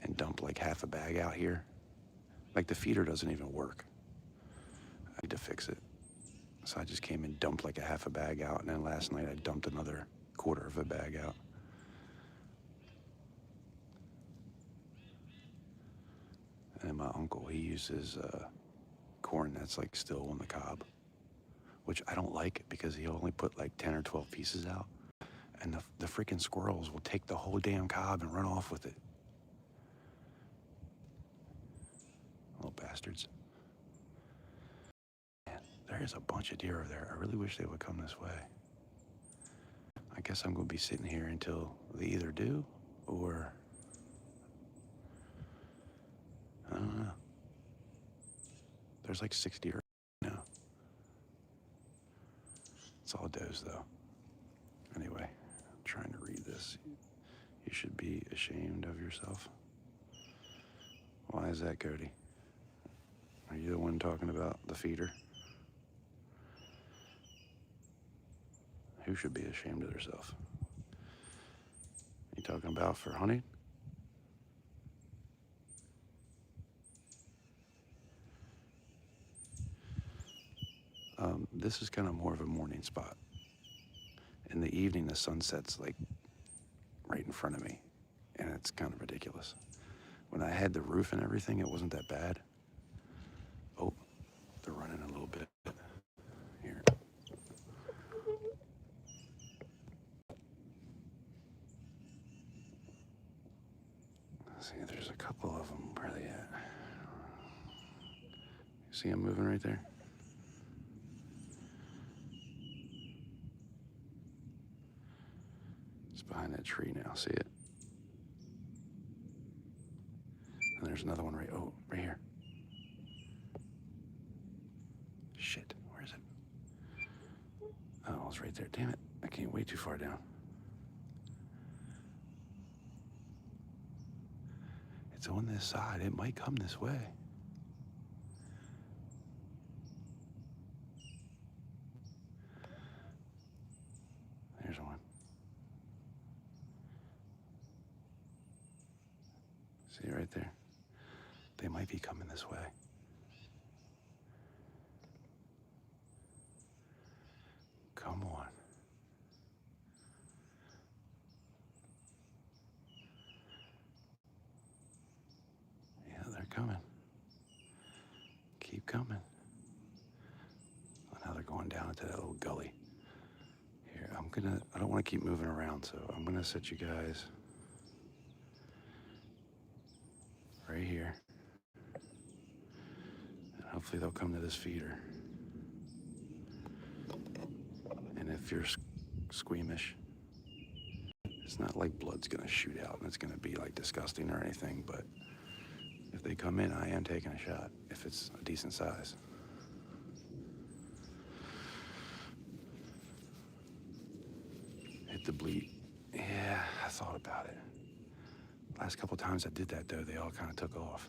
and dumped like half a bag out here. Like the feeder doesn't even work. I need to fix it. So I just came and dumped like a half a bag out, and then last night I dumped another quarter of a bag out. And my uncle, he uses corn that's like still on the cob, which I don't like because he only put like 10 or 12 pieces out. And the freaking squirrels will take the whole damn cob and run off with it. Little bastards. Man, there is a bunch of deer over there. I really wish they would come this way. I guess I'm going to be sitting here until they either do or... I don't know. There's like 6 deer now. It's all does, though. Anyway, I'm trying to read this. You should be ashamed of yourself. Why is that, Cody? Are you the one talking about the feeder? Who should be ashamed of themselves? You talking about for hunting? This is kind of more of a morning spot. In the evening, the sun sets like right in front of me, and it's kind of ridiculous. When I had the roof and everything, it wasn't that bad. Oh, they're running a little bit here. Let's see, there's a couple of them. Where are they at? You see them moving right there? It's behind that tree now, see it? And there's another one right here. Shit, where is it? Oh, it's right there. Damn it, I came way too far down. It's on this side. It might come this way. There's one. See right there? They might be coming this way. Come on. Yeah, they're coming. Keep coming. Oh, now they're going down into that little gully. Here, I don't want to keep moving around, so I'm gonna set you guys right here. And hopefully they'll come to this feeder. And if you're squeamish, it's not like blood's gonna shoot out and it's gonna be like disgusting or anything, but if they come in, I am taking a shot if it's a decent size. Hit the bleat. Yeah, I thought about it. Last couple times I did that, though, they all kind of took off.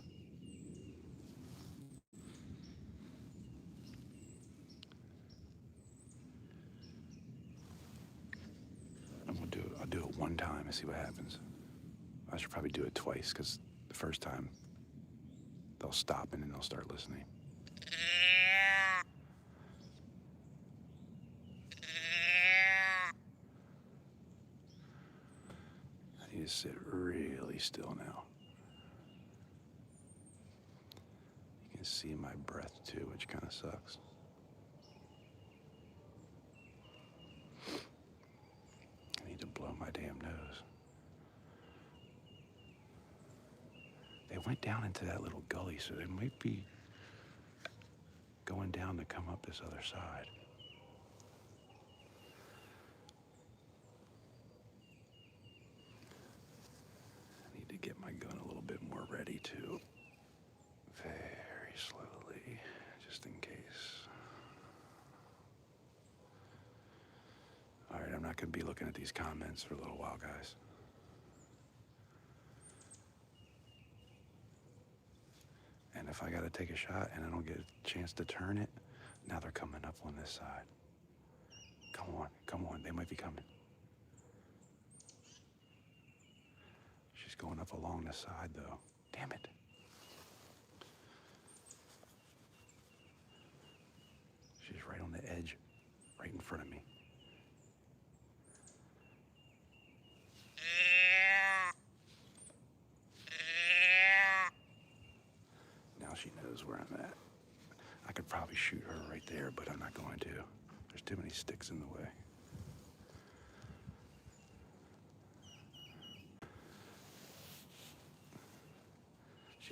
I'll do it one time and see what happens. I should probably do it twice, because the first time they'll stop and then they'll start listening. I need to sit really still now. You can see my breath too, which kind of sucks. I need to blow my damn nose. They went down into that little gully, so they might be going down to come up this other side. I need to get my gun a little bit more ready too. Very slowly, just in case. All right, I'm not gonna be looking at these comments for a little while, guys. And if I gotta take a shot and I don't get a chance to turn it, now they're coming up on this side. Come on, they might be coming. She's going up along the side though. Damn it. She's right on the edge, right in front of me. Now she knows where I'm at. I could probably shoot her right there, but I'm not going to. There's too many sticks in the way.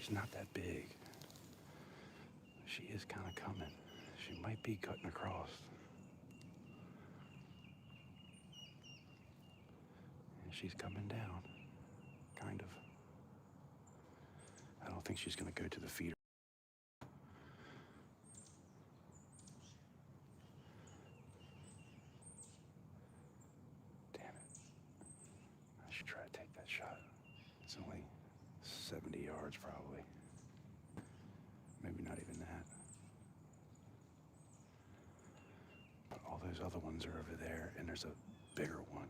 She's not that big. She is kind of coming. She might be cutting across. And she's coming down, kind of. I don't think she's gonna go to the feeder. Damn it. I should try to take that shot. It's only 70 yards probably. Maybe not even that. But all those other ones are over there, and there's a bigger one.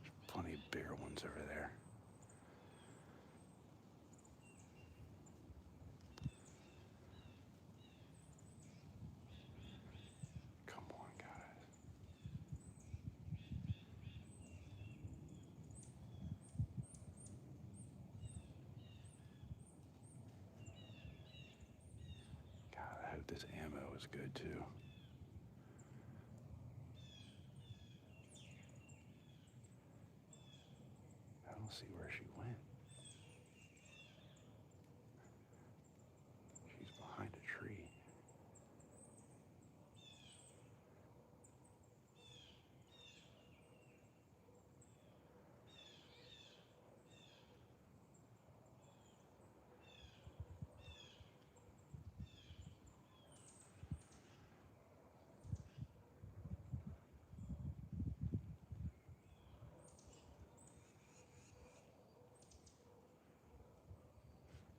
There's plenty of bigger ones over there. Come on, guys. God, I hope this ammo is good too. I don't see where she went. She's behind a tree.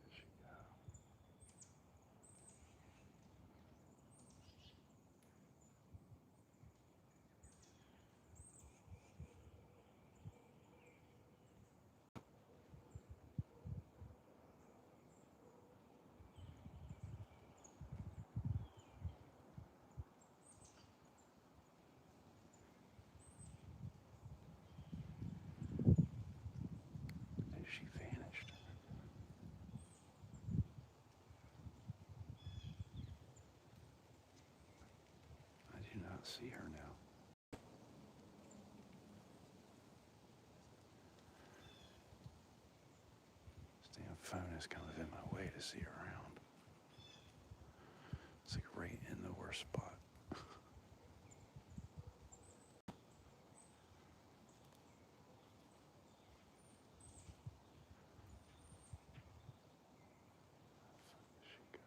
Where'd she go? She vanished. I do not see her now. This damn phone is kind of in my way to see her around. It's like right in the worst spot. Where she go?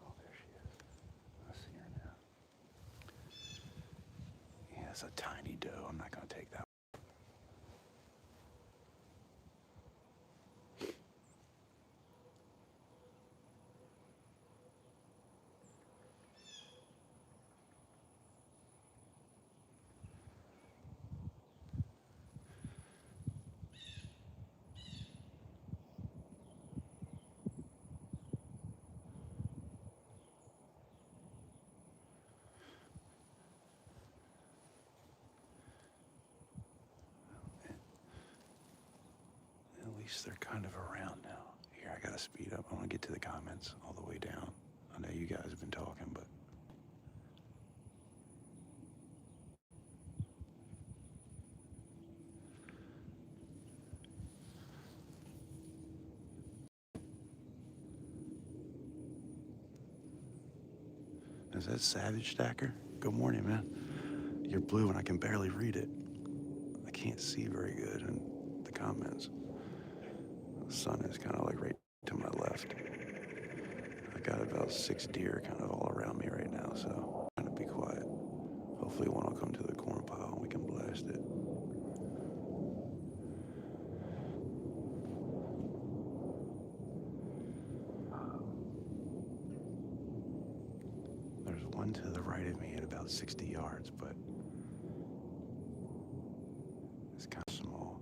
Oh, there she is. I see her now. Yeah, it's a tiny doe. I'm not gonna take that. At least they're kind of around now. Here, I gotta speed up. I wanna get to the comments all the way down. I know you guys have been talking, but is that Savage Stacker? Good morning, man. You're blue and I can barely read it. I can't see very good in the comments. The sun is kind of like right to my left. I got about 6 deer kind of all around me right now, so I'm trying to be quiet. Hopefully one will come to the corn pile and we can blast it. There's one to the right of me at about 60 yards, but it's kind of small.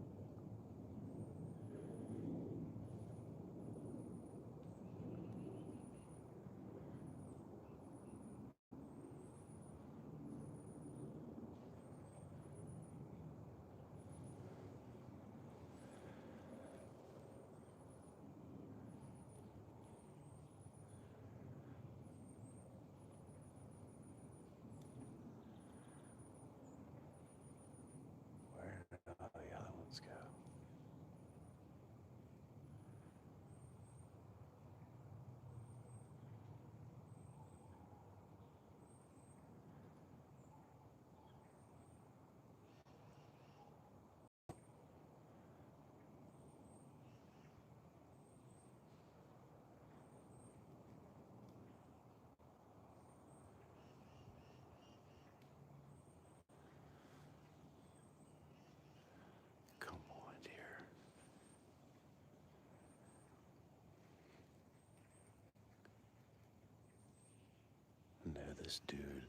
this dude.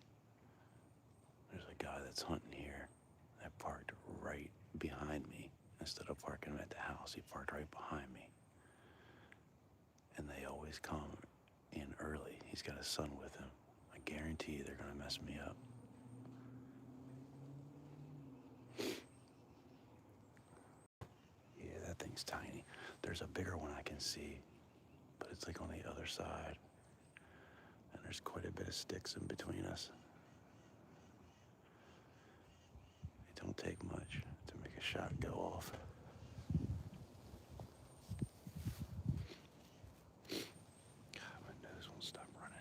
There's a guy that's hunting here that parked right behind me. Instead of parking him at the house, he parked right behind me. And they always come in early. He's got his son with him. I guarantee they're gonna mess me up. Yeah, that thing's tiny. There's a bigger one I can see, but it's like on the other side. And there's quite a bit of sticks in between us. It don't take much to make a shot go off. God, my nose won't stop running.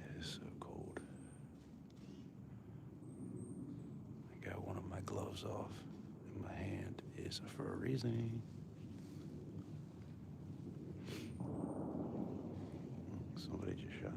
It is so cold. I got one of my gloves off, and my hand is for a reason. Somebody just shot.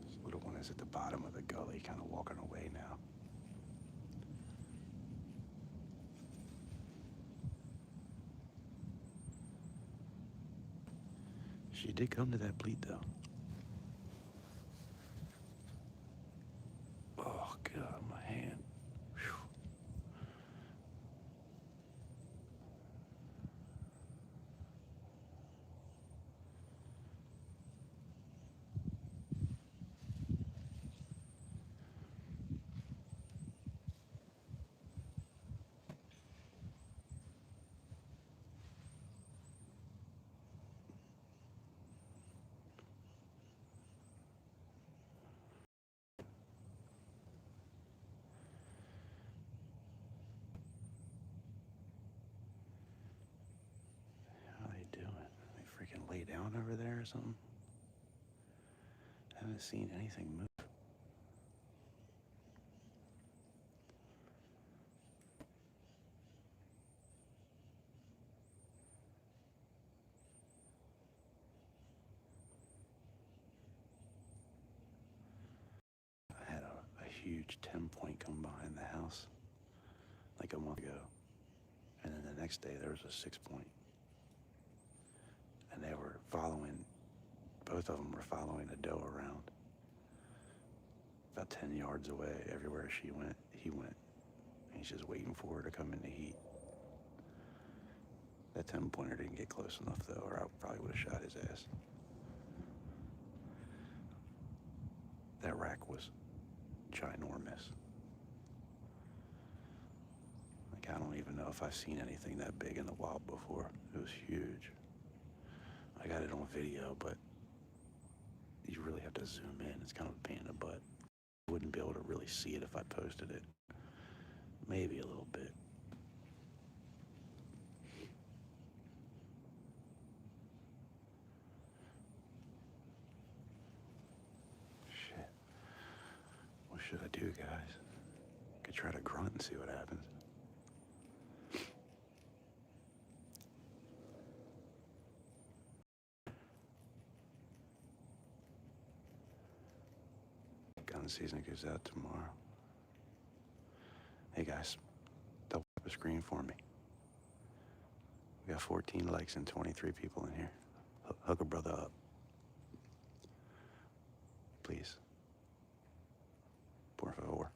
This little one is at the bottom of the gully, kind of walking away now. She did come to that bleat, though. Oh, God, my hand. Whew. How they doing? They freaking lay down over there or something? I haven't seen anything move. I had a huge 10-point come behind the house like a month ago. And then the next day there was a 6-point. And they were following, both of them were following a doe around. About 10 yards away, everywhere she went, he went. He's just waiting for her to come in the heat. That 10-pointer didn't get close enough, though, or I probably would have shot his ass. That rack was ginormous. Like, I don't even know if I've seen anything that big in the wild before. It was huge. I got it on video, but you really have to zoom in. It's kind of a pain in the butt. I wouldn't be able to really see it if I posted it. Maybe a little bit. Shit. What should I do, guys? Could try to grunt and see what happens. Gun season goes out tomorrow. Hey guys, double up a screen for me. We got 14 likes and 23 people in here. Hook a brother up. Please. Por favor.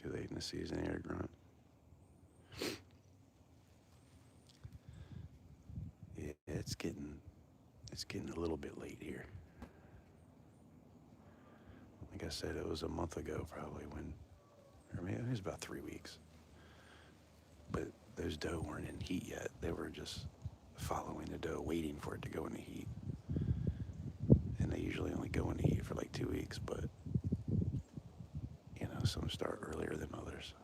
Too late in the season here, grunt. Yeah, it's getting a little bit late here. Like I said, it was a month ago probably when, or maybe it was about 3 weeks. But those doe weren't in heat yet. They were just following the doe, waiting for it to go in the heat. And they usually only go in the heat for like 2 weeks, but you know, some start earlier than others.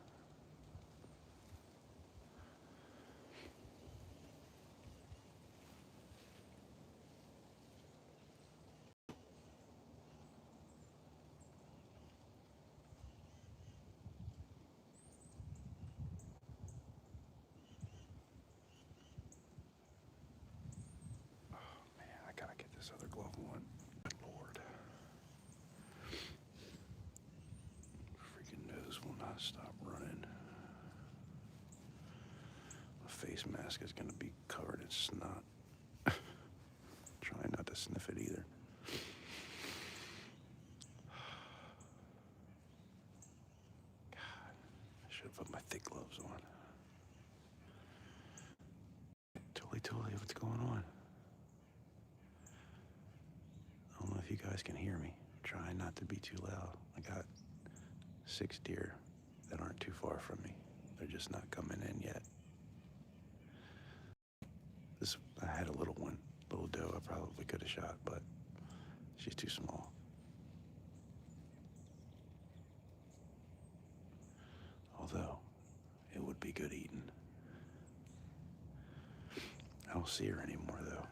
Man, I gotta get this other glove on. Good Lord. Freaking nose will not stop running. My face mask is gonna be covered in snot. Trying not to sniff it either. God, I should have put my thick gloves on. Totally, what's going on? I don't know if you guys can hear me. Trying not to be too loud. I got 6 deer that aren't too far from me. They're just not coming in yet. I had a little doe I probably could have shot, but she's too small. Although, it would be good eating. I don't see her anymore, though.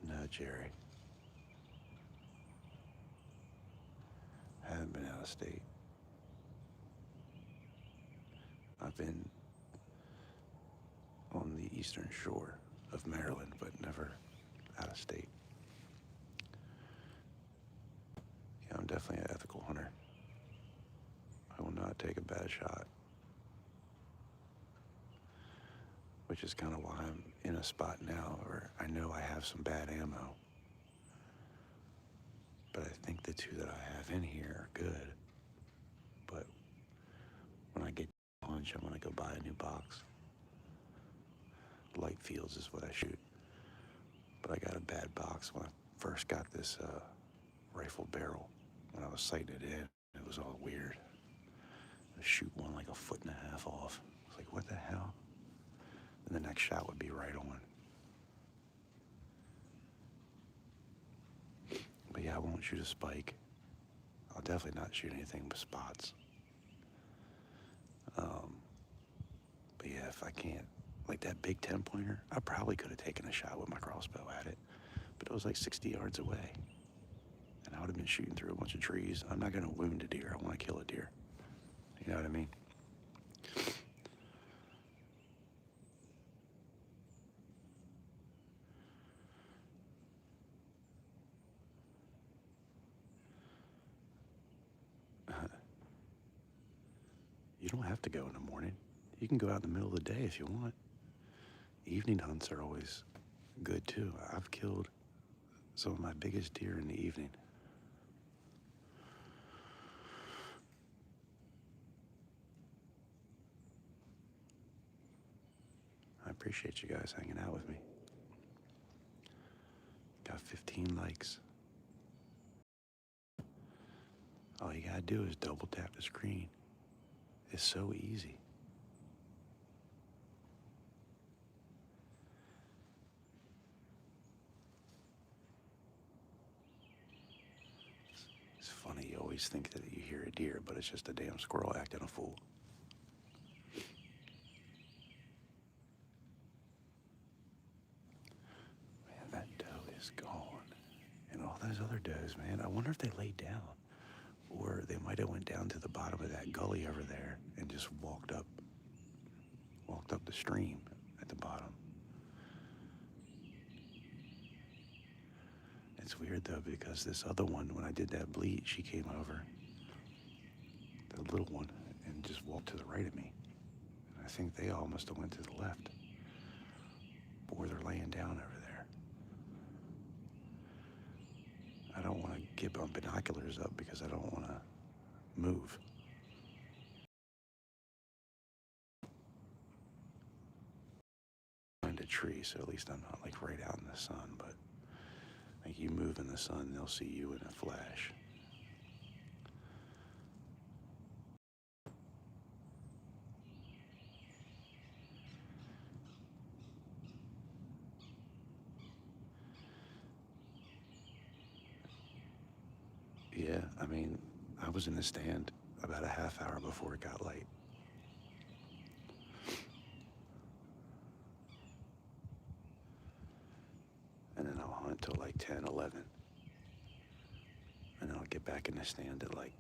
No, Jerry. Haven't been out of state. I've been on the eastern shore of Maryland, but never out of state. Yeah, I'm definitely an ethical hunter. I will not take a bad shot. Which is kind of why I'm in a spot now where I know I have some bad ammo. But I think the 2 that I have in here are good. But when I get lunch, I'm gonna go buy a new box. Light fields is what I shoot. But I got a bad box when I first got this rifle barrel. When I was sighting it in, it was all weird. I shoot one like 1.5 feet off. I was like, what the hell? And the next shot would be right on. But yeah, I won't shoot a spike. I'll definitely not shoot anything with spots. But yeah, if I can't, like that big 10-pointer, I probably could have taken a shot with my crossbow at it, but it was like 60 yards away. And I would have been shooting through a bunch of trees. I'm not gonna wound a deer, I wanna kill a deer. You know what I mean? You don't have to go in the morning. You can go out in the middle of the day if you want. Evening hunts are always good too. I've killed some of my biggest deer in the evening. I appreciate you guys hanging out with me. Got 15 likes. All you gotta do is double tap the screen is so easy. It's funny, you always think that you hear a deer, but it's just a damn squirrel acting a fool. Man, that doe is gone. And all those other does, man, I wonder if they laid down. Or they might have went down to the bottom of that gully over there and just walked up the stream at the bottom. It's weird though, because this other one, when I did that bleed, she came over, the little one, and just walked to the right of me. And I think they all must have went to the left, or they're laying down over there. I don't want to get my binoculars up because I don't want to move. Behind a tree, so at least I'm not like right out in the sun, but like you move in the sun, they'll see you in a flash. Yeah, I mean, I was in the stand about a half hour before it got light. And then I'll hunt till like 10, 11. And then I'll get back in the stand at like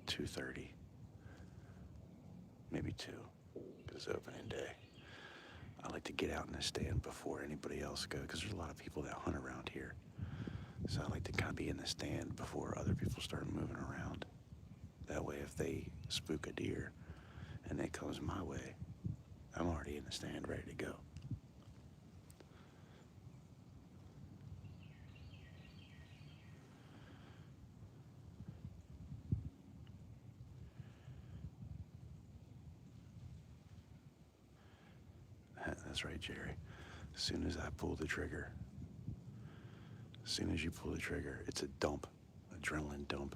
2:30. Maybe 2, because it's opening day. I like to get out in the stand before anybody else goes, because there's a lot of people that hunt around here. So I like to kind of be in the stand before other people start moving around. That way, if they spook a deer and it comes my way, I'm already in the stand ready to go. That's right, Jerry. As soon as I pull the trigger, as soon as you pull the trigger, it's a dump, adrenaline dump.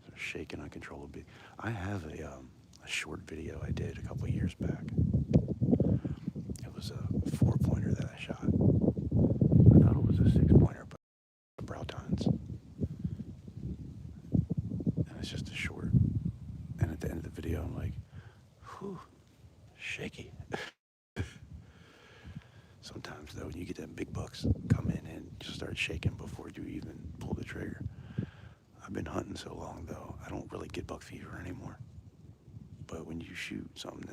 They're shaking uncontrollably. I have a short video I did a couple years back. It was a 4-pointer that I shot. I thought it was a 6-pointer, but brow tines. And it's just a short. And at the end of the video, I'm like, whew, shaky. Sometimes though, when you get them big bucks come in and just start shaking before you even pull the trigger. I've been hunting so long though, I don't really get buck fever anymore. But when you shoot something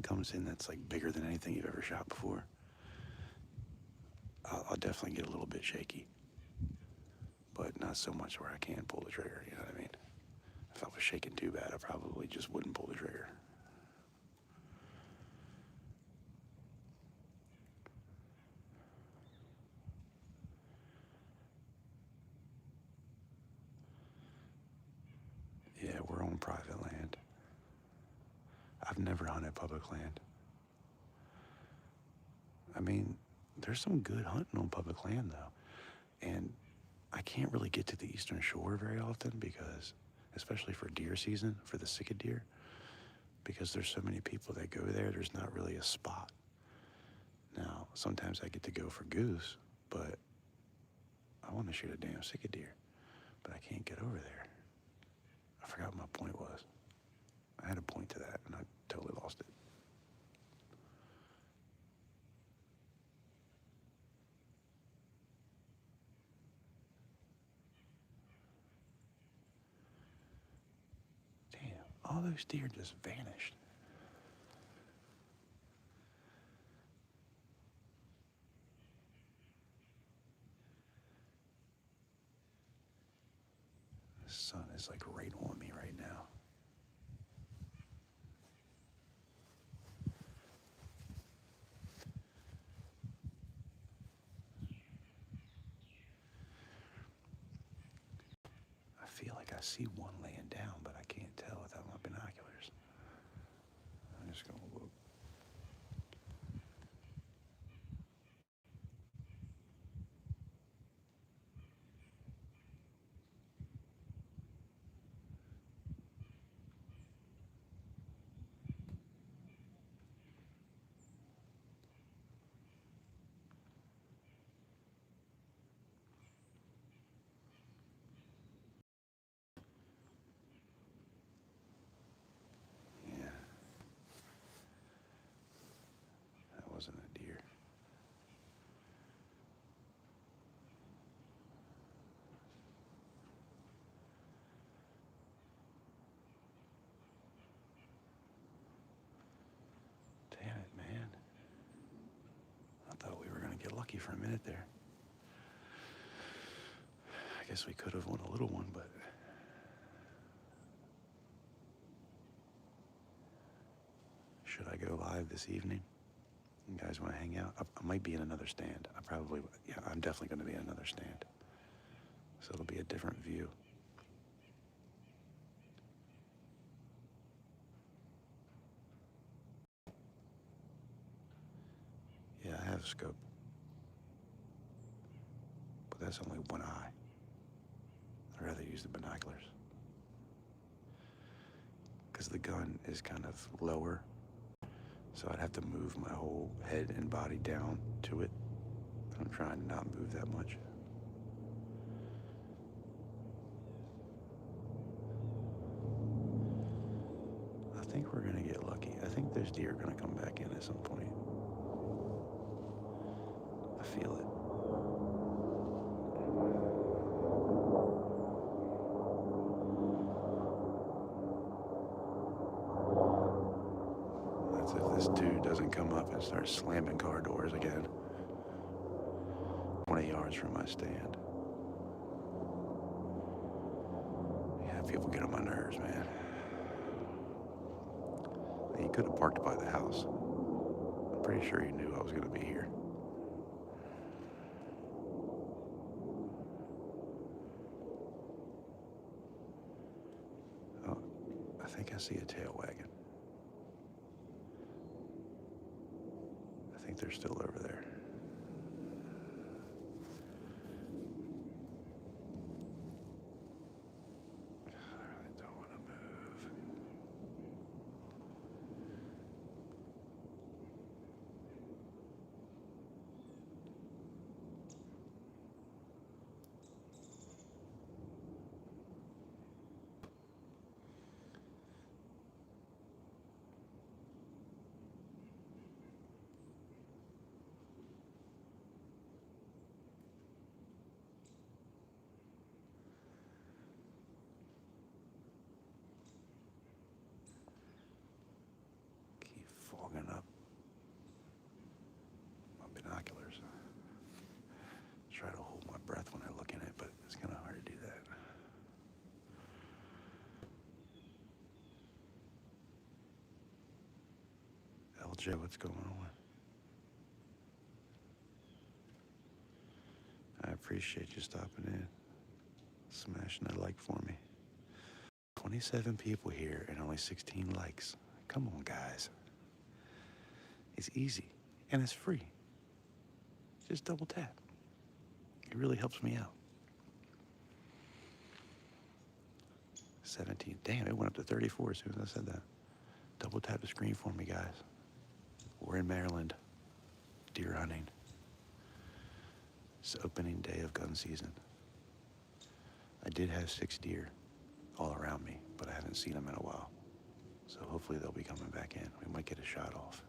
comes in that's like bigger than anything you've ever shot before, I'll definitely get a little bit shaky. But not so much where I can't pull the trigger, you know what I mean? If I was shaking too bad, I probably just wouldn't pull the trigger. Yeah, we're on private land. I've never hunted public land. I mean, there's some good hunting on public land though. And I can't really get to the Eastern Shore very often because, especially for deer season, for the sickle deer, because there's so many people that go there, there's not really a spot. Now, sometimes I get to go for goose, but I want to shoot a damn sickle deer, but I can't get over there. I forgot what my point was. I had a point to that, and I totally lost it. Damn, all those deer just vanished. The sun is like right on me right now. I feel like I see one laying down, but I can't tell without my binoculars. I'm just gonna look. for a minute there. I guess we could have won a little one, but should I go live this evening? You guys want to hang out? I might be in another stand. I'm definitely going to be in another stand. So it'll be a different view. Yeah, I have a scope. But that's only one eye. I'd rather use the binoculars. Because the gun is kind of lower. So I'd have to move my whole head and body down to it. I'm trying to not move that much. I think we're gonna get lucky. I think those deer are gonna come back in at some point. I feel it. That's if this dude doesn't come up and start slamming car doors again. 20 yards from my stand. Yeah, people get on my nerves, man. He could have parked by the house. I'm pretty sure he knew I was gonna be here. Oh, I think I see a tail wagon. I think they're still over there. I really don't want to move. Keep fogging up my binoculars. Try to hold my breath when I look in it, but it's kind of hard to do that. LJ, what's going on? I appreciate you stopping in, smashing that like for me. 27 people here and only 16 likes. Come on, guys. It's easy and it's free. Just double tap. It really helps me out. 17. Damn, it went up to 34 as soon as I said that. Double tap the screen for me, guys. We're in Maryland, deer hunting. It's the opening day of gun season. I did have 6 deer all around me, but I haven't seen them in a while. So hopefully they'll be coming back in. We might get a shot off.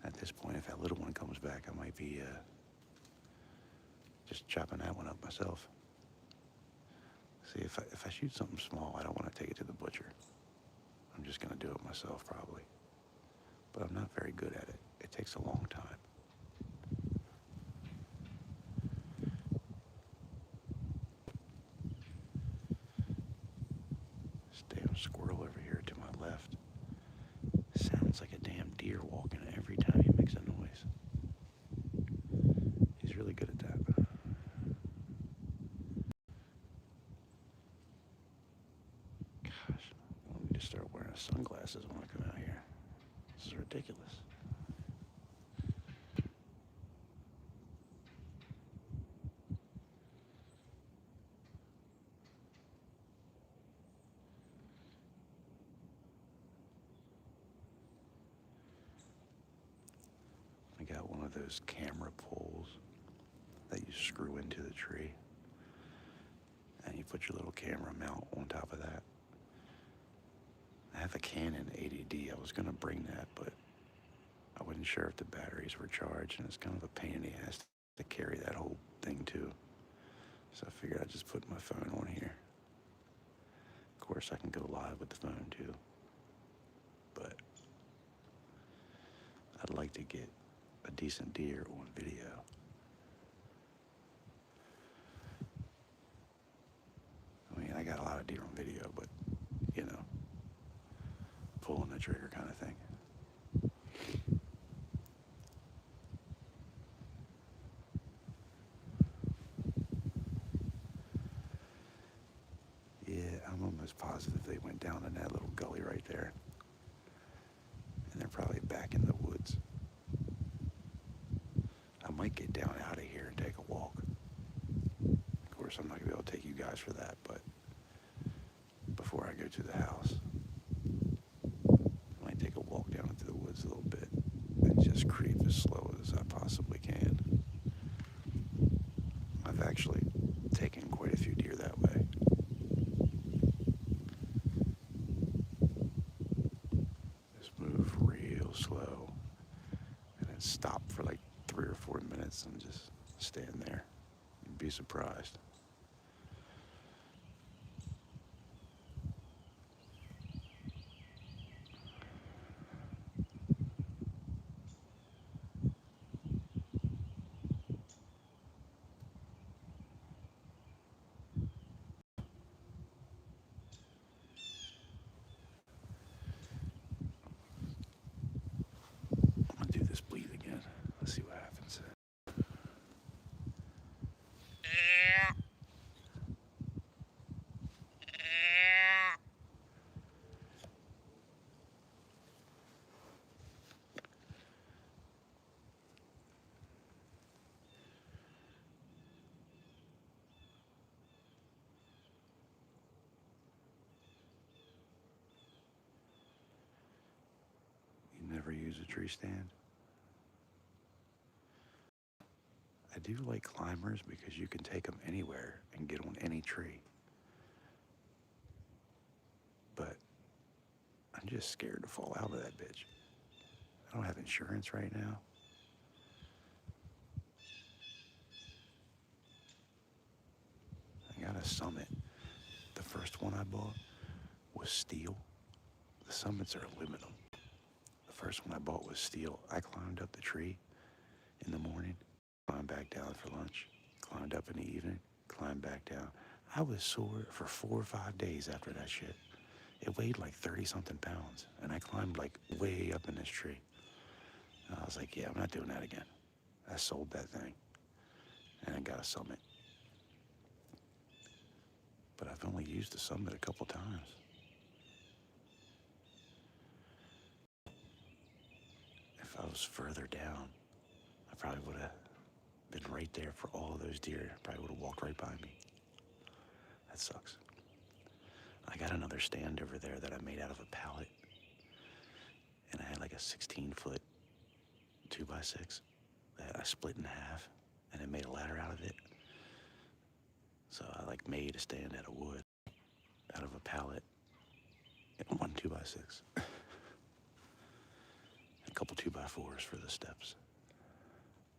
At this point, if that little one comes back, I might be just chopping that one up myself. See, if I shoot something small, I don't want to take it to the butcher. I'm just gonna do it myself probably. But I'm not very good at it. It takes a long time. This damn squirrel over here to my left sounds like a damn deer walking every time he makes a noise. He's really good at that. Gosh, I need to start wearing sunglasses when I come out here. This is ridiculous. I got one of those camera poles that you screw into the tree. And you put your little camera mount on top of that. I have a Canon 80D. I was gonna bring that, but I wasn't sure if the batteries were charged, and it's kind of a pain in the ass to carry that whole thing too. So I figured I'd just put my phone on here. Of course, I can go live with the phone too, but I I'd like to get a decent deer on video. I mean, I got a lot of deer on video, but, you know, pulling the trigger kind of thing. Yeah, I'm almost positive they went down in that little gully right there. And they're probably back in the woods. I might get down out of here and take a walk. Of course, I'm not going to be able to take you guys for that, but before I go to the house, I might take a walk down into the woods a little bit and just creep as slow as I possibly can. I've actually taken quite a few deer that way. Just move real slow and then stop for like 3 or 4 minutes and just stand there. You'd be surprised. I'm gonna do this bleed again. Let's see what happens. You never use a tree stand? I do like climbers because you can take them anywhere and get on any tree. But I'm just scared to fall out of that bitch. I don't have insurance right now. I got a Summit. The first one I bought was steel. The Summits are aluminum. The first one I bought was steel. I climbed up the tree in the morning, climbed back down for lunch, climbed up in the evening, climbed back down. I was sore for 4 or 5 days after that shit. It weighed like 30-something pounds, and I climbed like way up in this tree. And I was like, yeah, I'm not doing that again. I sold that thing, and I got a Summit. But I've only used the Summit a couple times. If I was further down, I probably would have been right there for all of those deer. Probably would have walked right by me. That sucks. I got another stand over there that I made out of a pallet. And I had like a 16-foot 2x6 that I split in half and then made a ladder out of it. So I like made a stand out of wood, out of a pallet, and one 2x6. A couple 2x4s for the steps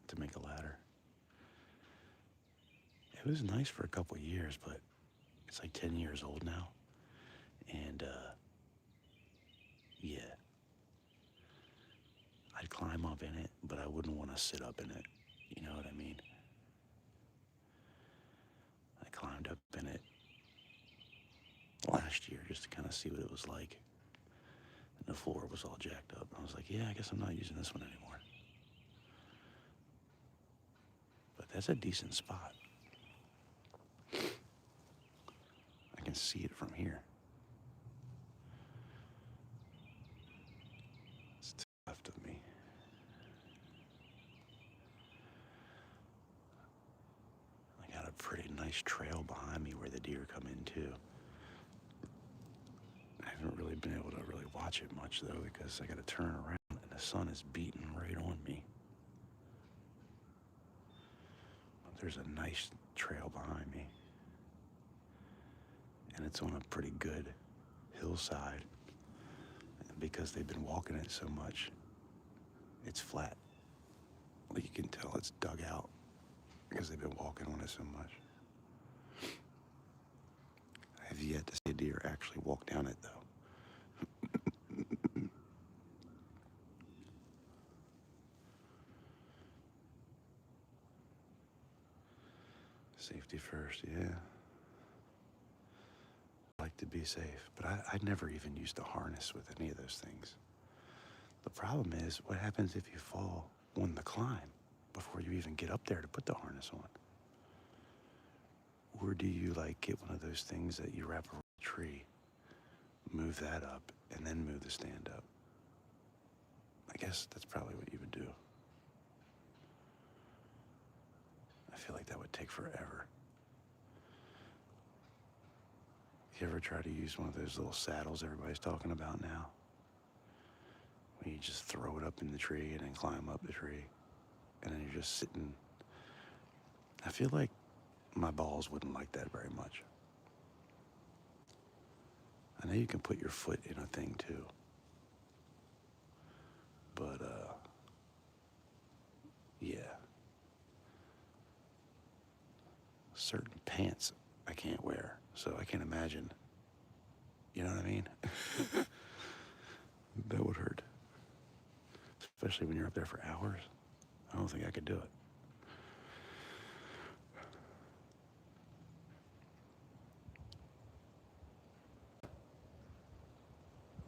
to make a ladder. It was nice for a couple years, but it's like 10 years old now. And yeah, I'd climb up in it, but I wouldn't want to sit up in it. You know what I mean? I climbed up in it last year just to kind of see what it was like. And the floor was all jacked up. I was like, yeah, I guess I'm not using this one anymore. But that's a decent spot. I can see it from here. It's to the left of me. I got a pretty nice trail behind me where the deer come in too. I haven't really been able to really watch it much though because I got to turn around and the sun is beating right on me. But there's a nice trail behind me. And it's on a pretty good hillside. And because they've been walking it so much, it's flat. Well, you can tell it's dug out because they've been walking on it so much. I have yet to see a deer actually walk down it though. safety first, yeah. I like to be safe, but I never even used a harness with any of those things. The problem is, what happens if you fall on the climb before you even get up there to put the harness on? Or do you like get one of those things that you wrap around a tree, move that up, and then move the stand up? I guess that's probably what you would do. I feel like that would take forever. You ever try to use one of those little saddles everybody's talking about now? Where you just throw it up in the tree and then climb up the tree, and then you're just sitting. I feel like my balls wouldn't like that very much. I know you can put your foot in a thing too, but yeah. Certain pants I can't wear, so I can't imagine. You know what I mean? That would hurt. Especially when you're up there for hours. I don't think I could do it.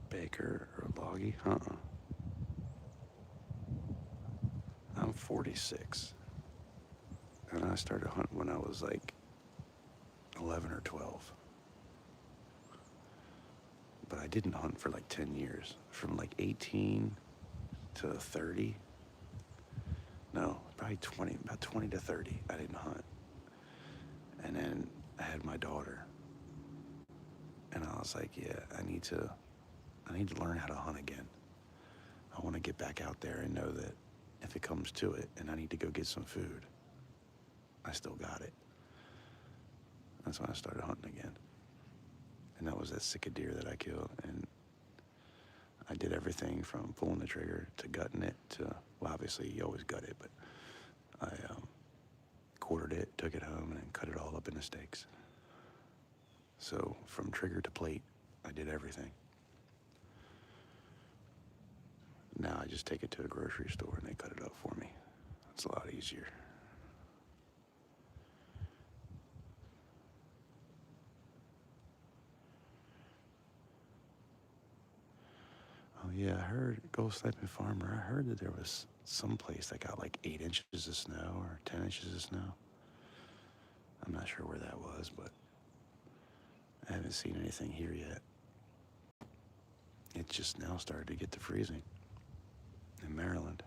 Baker or Loggy? I'm 46. And I started hunting when I was like 11 or 12. But I didn't hunt for like 10 years. From like 18 to 30. No, probably 20, about 20 to 30, I didn't hunt. And then I had my daughter. And I was like, yeah, I need to learn how to hunt again. I want to get back out there and know that if it comes to it and I need to go get some food, I still got it. That's when I started hunting again. And that was that sick deer that I killed. And I did everything from pulling the trigger to gutting it to, well, obviously you always gut it, but I quartered it, took it home, and then cut it all up into steaks. So from trigger to plate, I did everything. Now I just take it to a grocery store and they cut it up for me. It's a lot easier. Oh yeah, I heard, Ghost Sniping Farmer, I heard that there was some place that got like 8 inches of snow or 10 inches of snow. I'm not sure where that was, but I haven't seen anything here yet. It just now started to get to freezing in Maryland.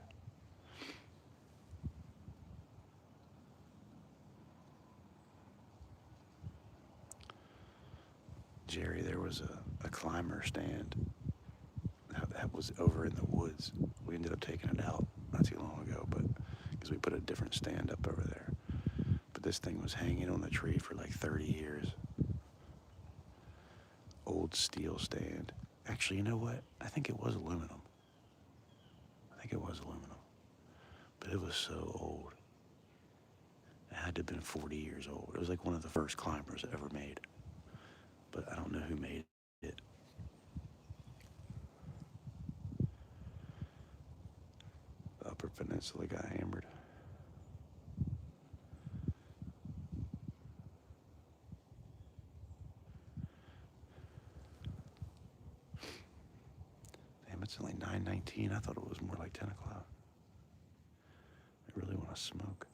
Jerry, there was a climber stand that was over in the woods. We ended up taking it out not too long ago, but because we put a different stand up over there. But this thing was hanging on the tree for like 30 years. Old steel stand. Actually, you know what? I think it was aluminum. But it was so old. It had to have been 40 years old. It was like one of the first climbers ever made. But I don't know who made it. The Upper Peninsula got hammered. Damn, it's only 9:19. I thought it was more like 10 o'clock. I really want to smoke.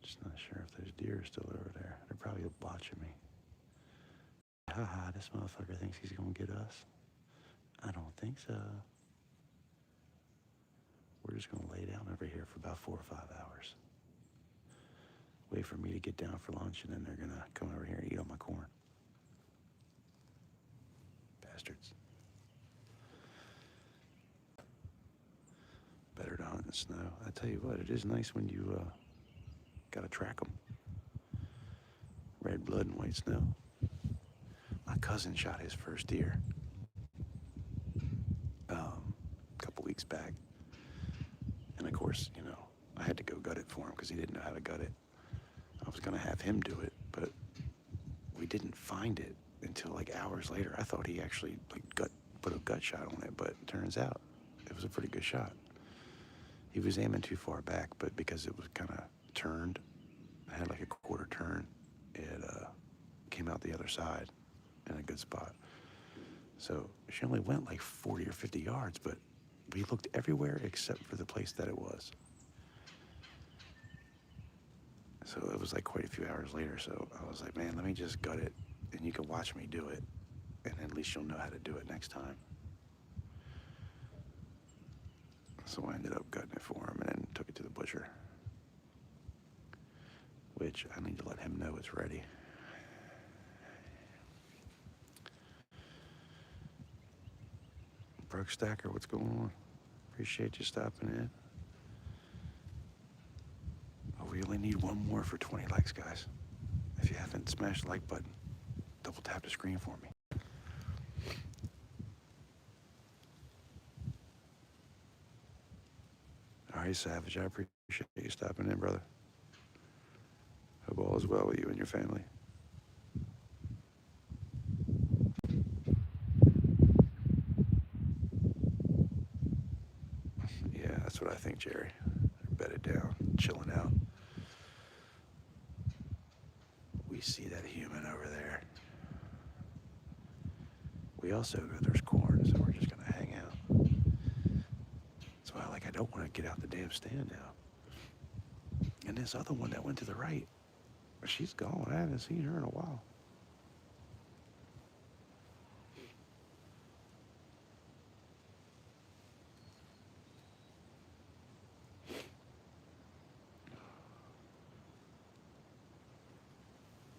Just not sure if those deer are still over there. They're probably watching me. Haha, this motherfucker thinks he's gonna get us. I don't think so. We're just gonna lay down over here for about 4 or 5 hours. Wait for me to get down for lunch, and then they're gonna come over here and eat all my corn. Bastards. Better to hunt in the snow. I tell you what, it is nice when you gotta track them. Red blood and white snow. My cousin shot his first deer a couple weeks back. And of course, you know, I had to go gut it for him because he didn't know how to gut it. I was gonna have him do it, but we didn't find it until like hours later. I thought he actually like put a gut shot on it, but it turns out it was a pretty good shot. He was aiming too far back, but because it was kind of turned, it had like a quarter turn, it came out the other side in a good spot. So she only went like 40 or 50 yards, but we looked everywhere except for the place that it was. So it was like quite a few hours later, so I was like, man, let me just gut it, and you can watch me do it, and at least you'll know how to do it next time. So I ended up gutting it for him and then took it to the butcher, which I need to let him know it's ready. Brooke Stacker, what's going on? Appreciate you stopping in. Oh, we only need one more for 20 likes, guys. If you haven't smashed the like button, double tap the screen for me. All right, Savage, I appreciate you stopping in, brother. Hope all is well with you and your family. Yeah, that's what I think, Jerry. They're bedded down, chilling out. We see that human over there. We also know there's corn, so we're just gonna hang out. That's why, I don't want to get out the damn stand now. And this other one that went to the right, she's gone. I haven't seen her in a while.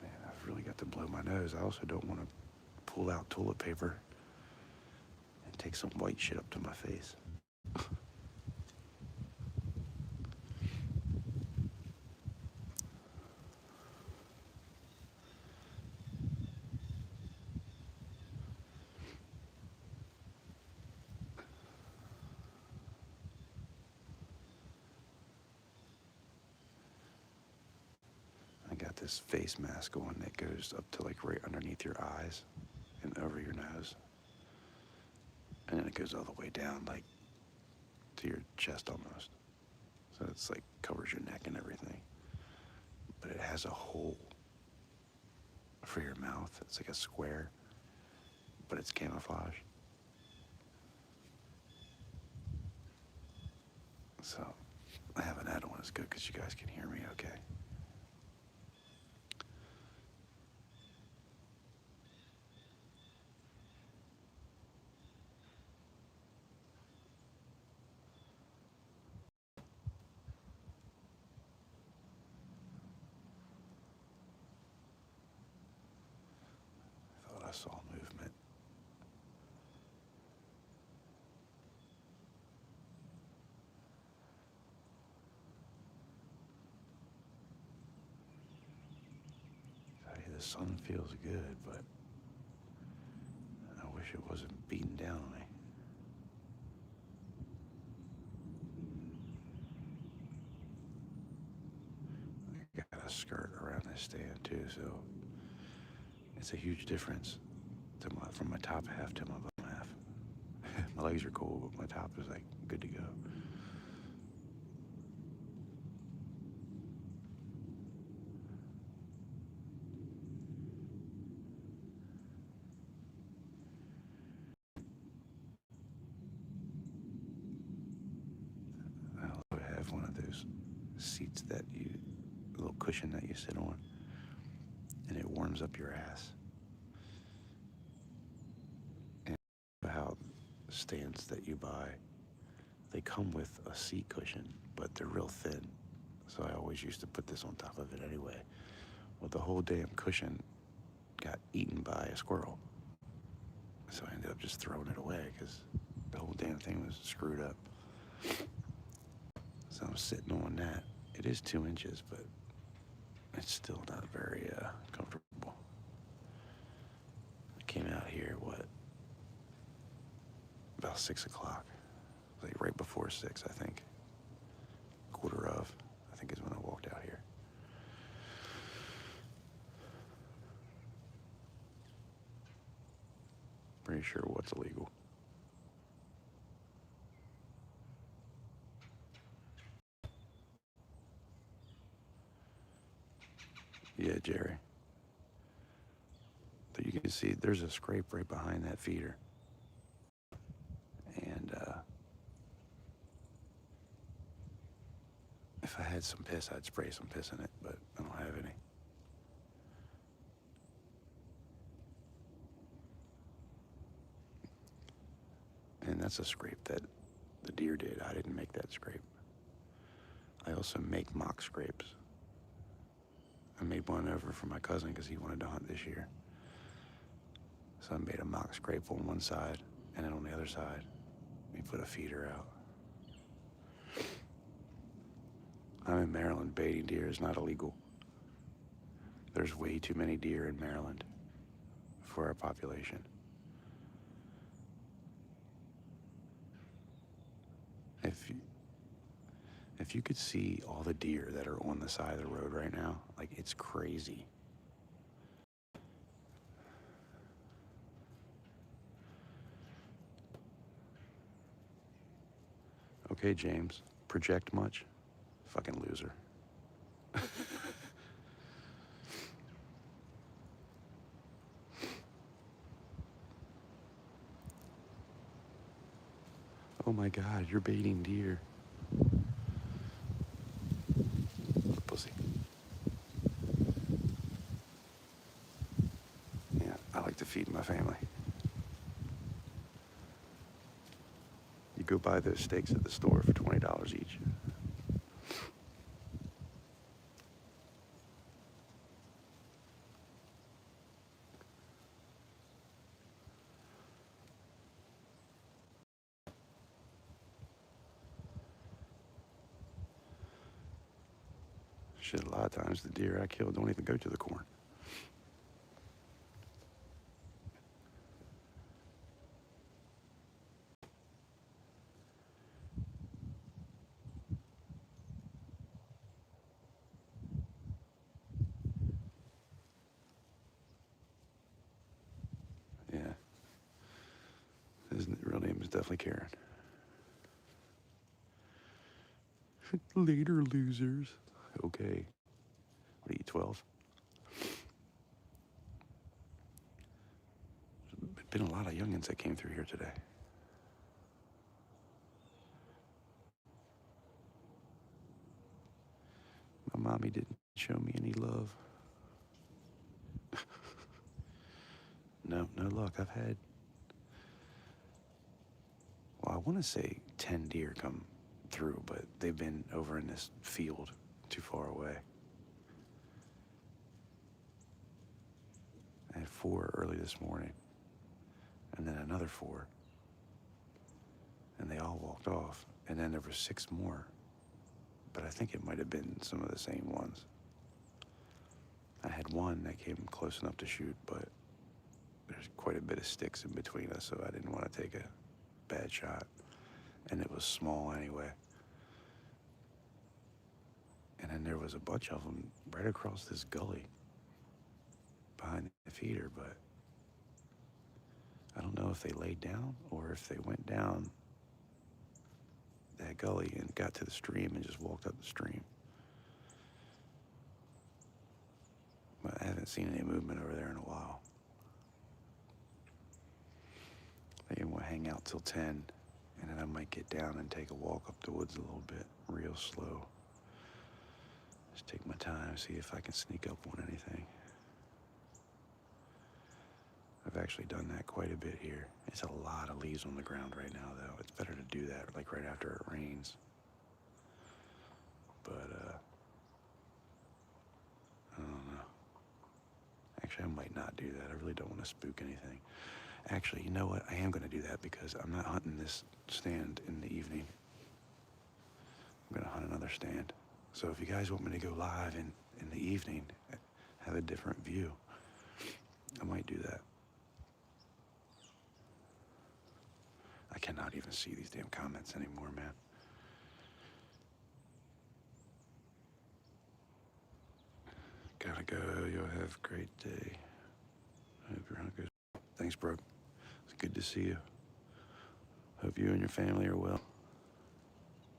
Man, I've really got to blow my nose. I also don't want to pull out toilet paper and take some white shit up to my face. I got this face mask on that goes up to right underneath your eyes and over your nose. And then it goes all the way down to your chest almost. So it's covers your neck and everything. But it has a hole for your mouth. It's like a square, but it's camouflage. So having that on is good because you guys can hear me okay. I thought I saw movement. The sun feels good, but I wish it wasn't beating down on me. I got a skirt around this stand too, so it's a huge difference from my top half to my bottom half. My legs are cool, but my top is good to go. I also have one of those seats a little cushion that you sit on, and it warms up your ass. And how stands that you buy, they come with a seat cushion, but they're real thin. So I always used to put this on top of it anyway. Well, the whole damn cushion got eaten by a squirrel. So I ended up just throwing it away because the whole damn thing was screwed up. So I'm sitting on that. It is 2 inches, but it's still not very comfortable. I came out here, about 6 o'clock. Right before 6, I think. Quarter of, I think is when I walked out here. Pretty sure what's illegal. Yeah, Jerry. But you can see there's a scrape right behind that feeder. And if I had some piss, I'd spray some piss in it, but I don't have any. And that's a scrape that the deer did. I didn't make that scrape. I also make mock scrapes. I made one over for my cousin because he wanted to hunt this year. So I made a mock scrape on one side, and then on the other side, we put a feeder out. I'm in Maryland. Baiting deer is not illegal. There's way too many deer in Maryland for our population. If you could see all the deer that are on the side of the road right now, like, it's crazy. Okay, James, project much? Fucking loser. Oh my God, you're baiting deer. What a pussy. Yeah, I like to feed my family. You go buy those steaks at the store for $20 each. Shit, a lot of times the deer I kill don't even go to the corn. Yeah. His real name is definitely Karen. Later, losers. Okay. What are you, 12? There's been a lot of youngins that came through here today. My mommy didn't show me any love. No luck. I've had, well, I want to say 10 deer come through, but they've been over in this field too far away. I had 4 early this morning, and then another 4, and they all walked off, and then there were 6 more, but I think it might have been some of the same ones. I had one that came close enough to shoot, but there's quite a bit of sticks in between us, so I didn't want to take a bad shot, and it was small anyway. And then there was a bunch of them right across this gully behind the feeder, but I don't know if they laid down or if they went down that gully and got to the stream and just walked up the stream. But I haven't seen any movement over there in a while. I didn't want to hang out till 10, and then I might get down and take a walk up the woods a little bit, real slow. Just take my time, see if I can sneak up on anything. I've actually done that quite a bit here. It's a lot of leaves on the ground right now, though. It's better to do that, like, right after it rains. But, I don't know. Actually, I might not do that. I really don't want to spook anything. Actually, you know what? I am going to do that because I'm not hunting this stand in the evening. I'm going to hunt another stand. So if you guys want me to go live in the evening, have a different view, I might do that. I cannot even see these damn comments anymore, man. Gotta go. You'll have a great day. Hope your hunt goes. Thanks, bro. It's good to see you. Hope you and your family are well.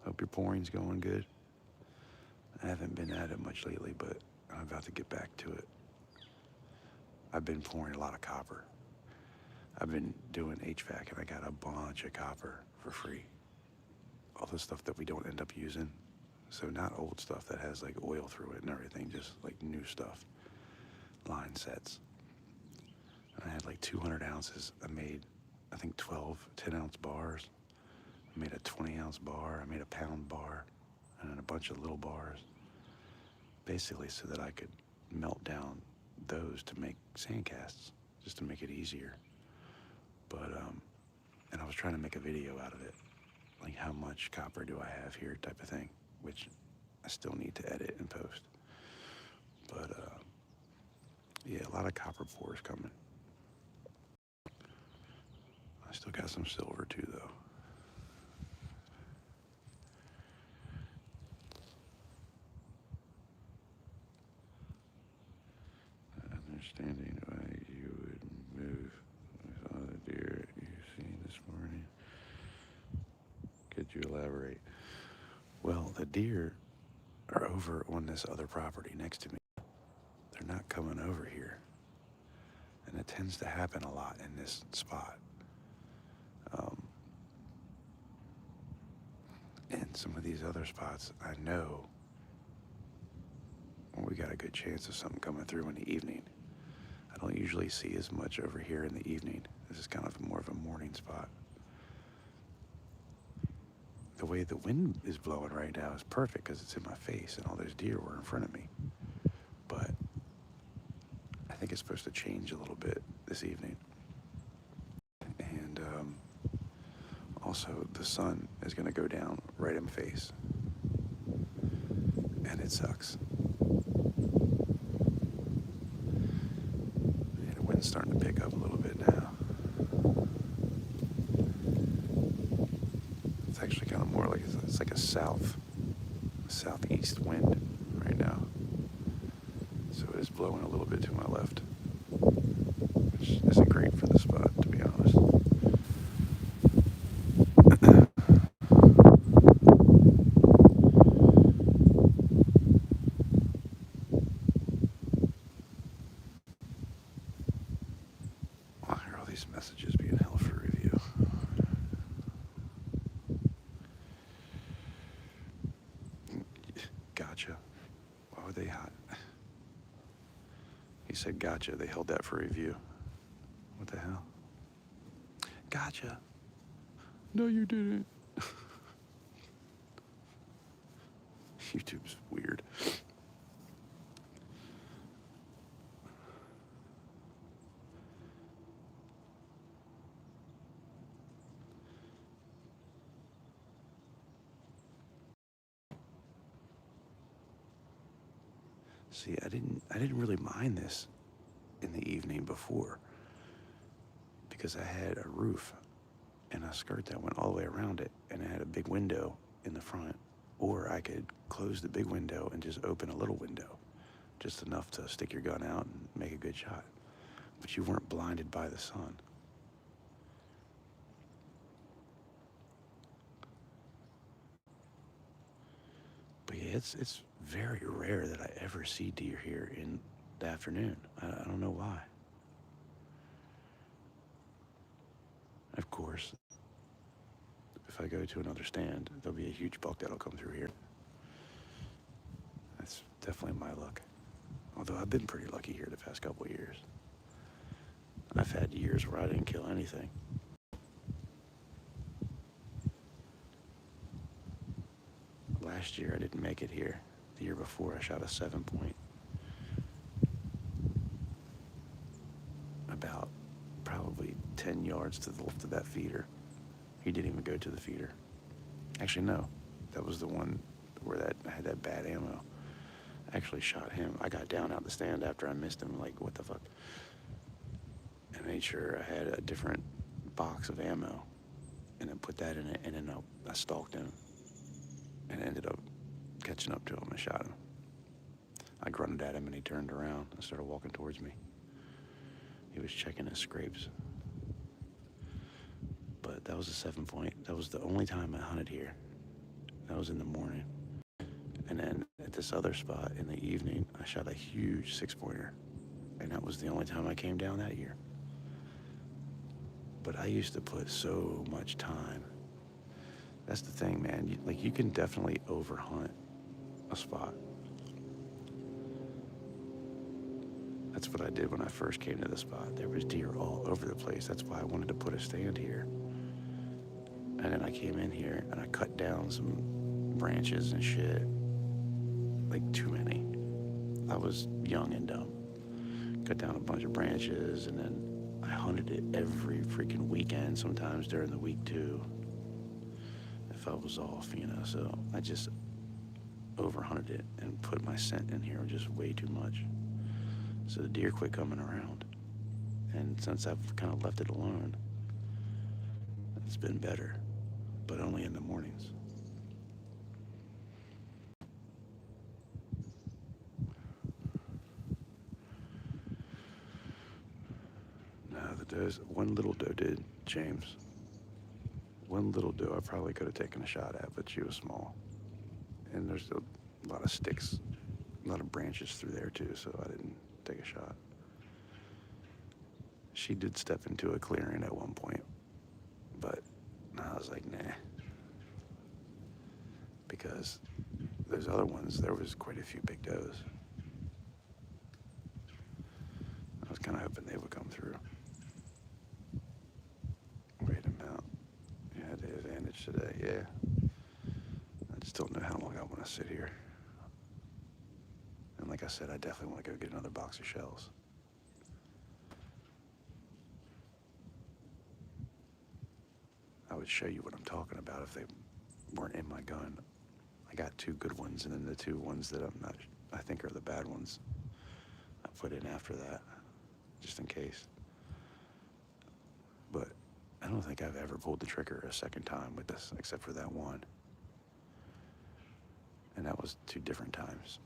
Hope your pouring's going good. I haven't been at it much lately, but I'm about to get back to it. I've been pouring a lot of copper. I've been doing HVAC and I got a bunch of copper for free. All the stuff that we don't end up using. So not old stuff that has like oil through it and everything, just like new stuff. Line sets. And I had like 200 ounces. I made, I think 12 10-ounce bars. I made a 20-ounce bar. I made a pound bar and then a bunch of little bars. Basically so that I could melt down those to make sand casts, just to make it easier. But, and I was trying to make a video out of it. Like how much copper do I have here type of thing, which I still need to edit and post. But, yeah, a lot of copper pours coming. I still got some silver too, though. Understanding why you would move with all the deer you've seen this morning. Could you elaborate? Well, the deer are over on this other property next to me. They're not coming over here. And it tends to happen a lot in this spot. And some of these other spots, I know we got a good chance of something coming through in the evening. I don't usually see as much over here in the evening. This is kind of more of a morning spot. The way the wind is blowing right now is perfect because it's in my face and all those deer were in front of me. But I think it's supposed to change a little bit this evening. And also the sun is going to go down right in my face. And it sucks. And the wind's starting to pick up a little bit now. It's actually kind of more like, it's like a southeast wind right now. So it is blowing a little bit to my left, which isn't great for the spot, to be honest. I hear all these messages being held for review. Gotcha. Why would they hide? He said, gotcha. They held that for review. What the hell? Gotcha. No, you didn't. YouTube's weird. See, I didn't really mind this in the evening before because I had a roof and a skirt that went all the way around it, and I had a big window in the front, or I could close the big window and just open a little window, just enough to stick your gun out and make a good shot. But you weren't blinded by the sun. But yeah, it's very rare that I ever see deer here in the afternoon. I don't know why. Of course, if I go to another stand, there'll be a huge buck that'll come through here. That's definitely my luck. Although I've been pretty lucky here the past couple of years. I've had years where I didn't kill anything. Last year I didn't make it here. The year before I shot a 7-point. About probably 10 yards to the left of that feeder. He didn't even go to the feeder. Actually, no. That was the one where I had that bad ammo. I actually shot him. I got down out the stand after I missed him, like, what the fuck? And made sure I had a different box of ammo and then put that in it, and then I stalked him and ended up catching up to him and shot him. I grunted at him and he turned around and started walking towards me. He was checking his scrapes. But that was a 7-point. That was the only time I hunted here. That was in the morning. And then At this other spot in the evening, I shot a huge 6-pointer, and that was the only time I came down that year. But I used to put so much time. That's the thing, man. You can definitely overhunt a spot. That's what I did when I first came to the spot. There was deer all over the place. That's why I wanted to put a stand here. And then I came in here and I cut down some branches and shit. Like too many. I was young and dumb. Cut down a bunch of branches, and then I hunted it every freaking weekend, sometimes during the week too, if I was off, so I just overhunted it and put my scent in here just way too much. So the deer quit coming around. And since I've kind of left it alone, it's been better, but only in the mornings. There's one little doe did, James. One little doe I probably could have taken a shot at, but she was small. And there's a lot of sticks, a lot of branches through there too, so I didn't take a shot. She did step into a clearing at one point, but I was like, nah. Because those other ones, there was quite a few big does. I was kind of hoping they would come through. Today, yeah. I just don't know how long I want to sit here. And like I said, I definitely want to go get another box of shells. I would show you what I'm talking about if they weren't in my gun. I got 2 good ones, and then the 2 ones that I think are the bad ones, I put in after that, just in case. But I don't think I've ever pulled the trigger a second time with this, except for that one. And that was 2 different times.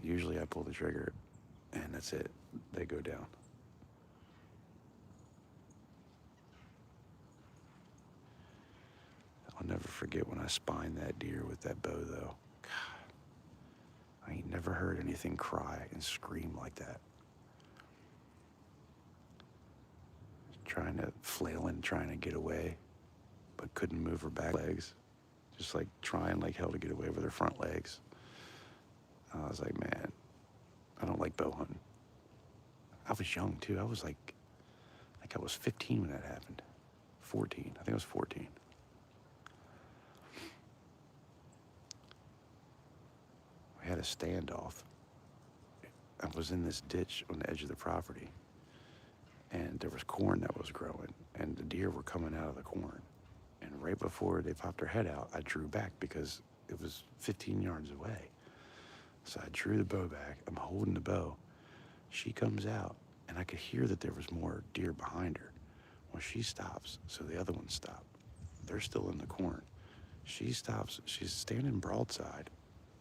Usually I pull the trigger, and that's it. They go down. I'll never forget when I spined that deer with that bow, though. God, I ain't never heard anything cry and scream like that. Flailing, trying to get away, but couldn't move her back legs. Just like trying like hell to get away with her front legs. I was like, man, I don't like bow hunting. I was young too. I was like I was 15 when that happened. 14, I think I was 14. We had a standoff. I was in this ditch on the edge of the property. And there was corn that was growing, and the deer were coming out of the corn. And right before they popped their head out, I drew back because it was 15 yards away. So I drew the bow back. I'm holding the bow. She comes out, and I could hear that there was more deer behind her. Well, she stops, so the other ones stop. They're still in the corn. She stops. She's standing broadside,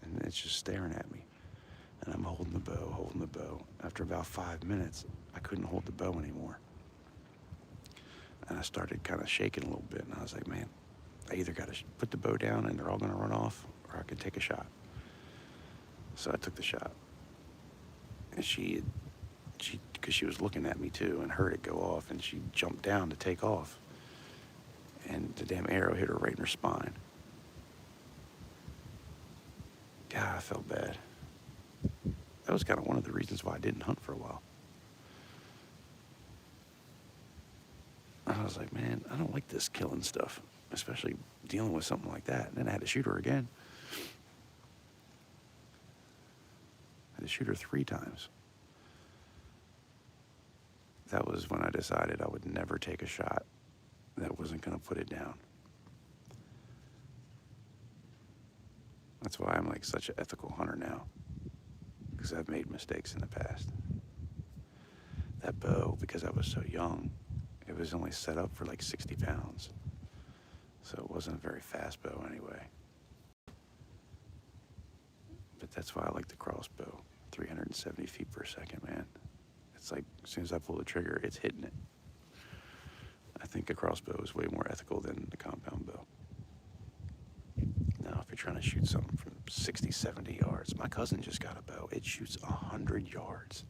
and it's just staring at me. And I'm holding the bow. After about 5 minutes, I couldn't hold the bow anymore. And I started kind of shaking a little bit, and I was like, man, I either got to put the bow down and they're all going to run off, or I could take a shot. So I took the shot. And she, because she was looking at me too and heard it go off, and she jumped down to take off. And the damn arrow hit her right in her spine. God, I felt bad. That was kind of one of the reasons why I didn't hunt for a while. I was like, man, I don't like this killing stuff, especially dealing with something like that. And then I had to shoot her again. I had to shoot her 3 times. That was when I decided I would never take a shot that wasn't going to put it down. That's why I'm like such an ethical hunter now, because I've made mistakes in the past. That bow, because I was so young, it was only set up for like 60 pounds. So it wasn't a very fast bow anyway. But that's why I like the crossbow. 370 feet per second, man. It's like, as soon as I pull the trigger, it's hitting it. I think a crossbow is way more ethical than the compound bow. Now, if you're trying to shoot something from 60, 70 yards. My cousin just got a bow. It shoots 100 yards.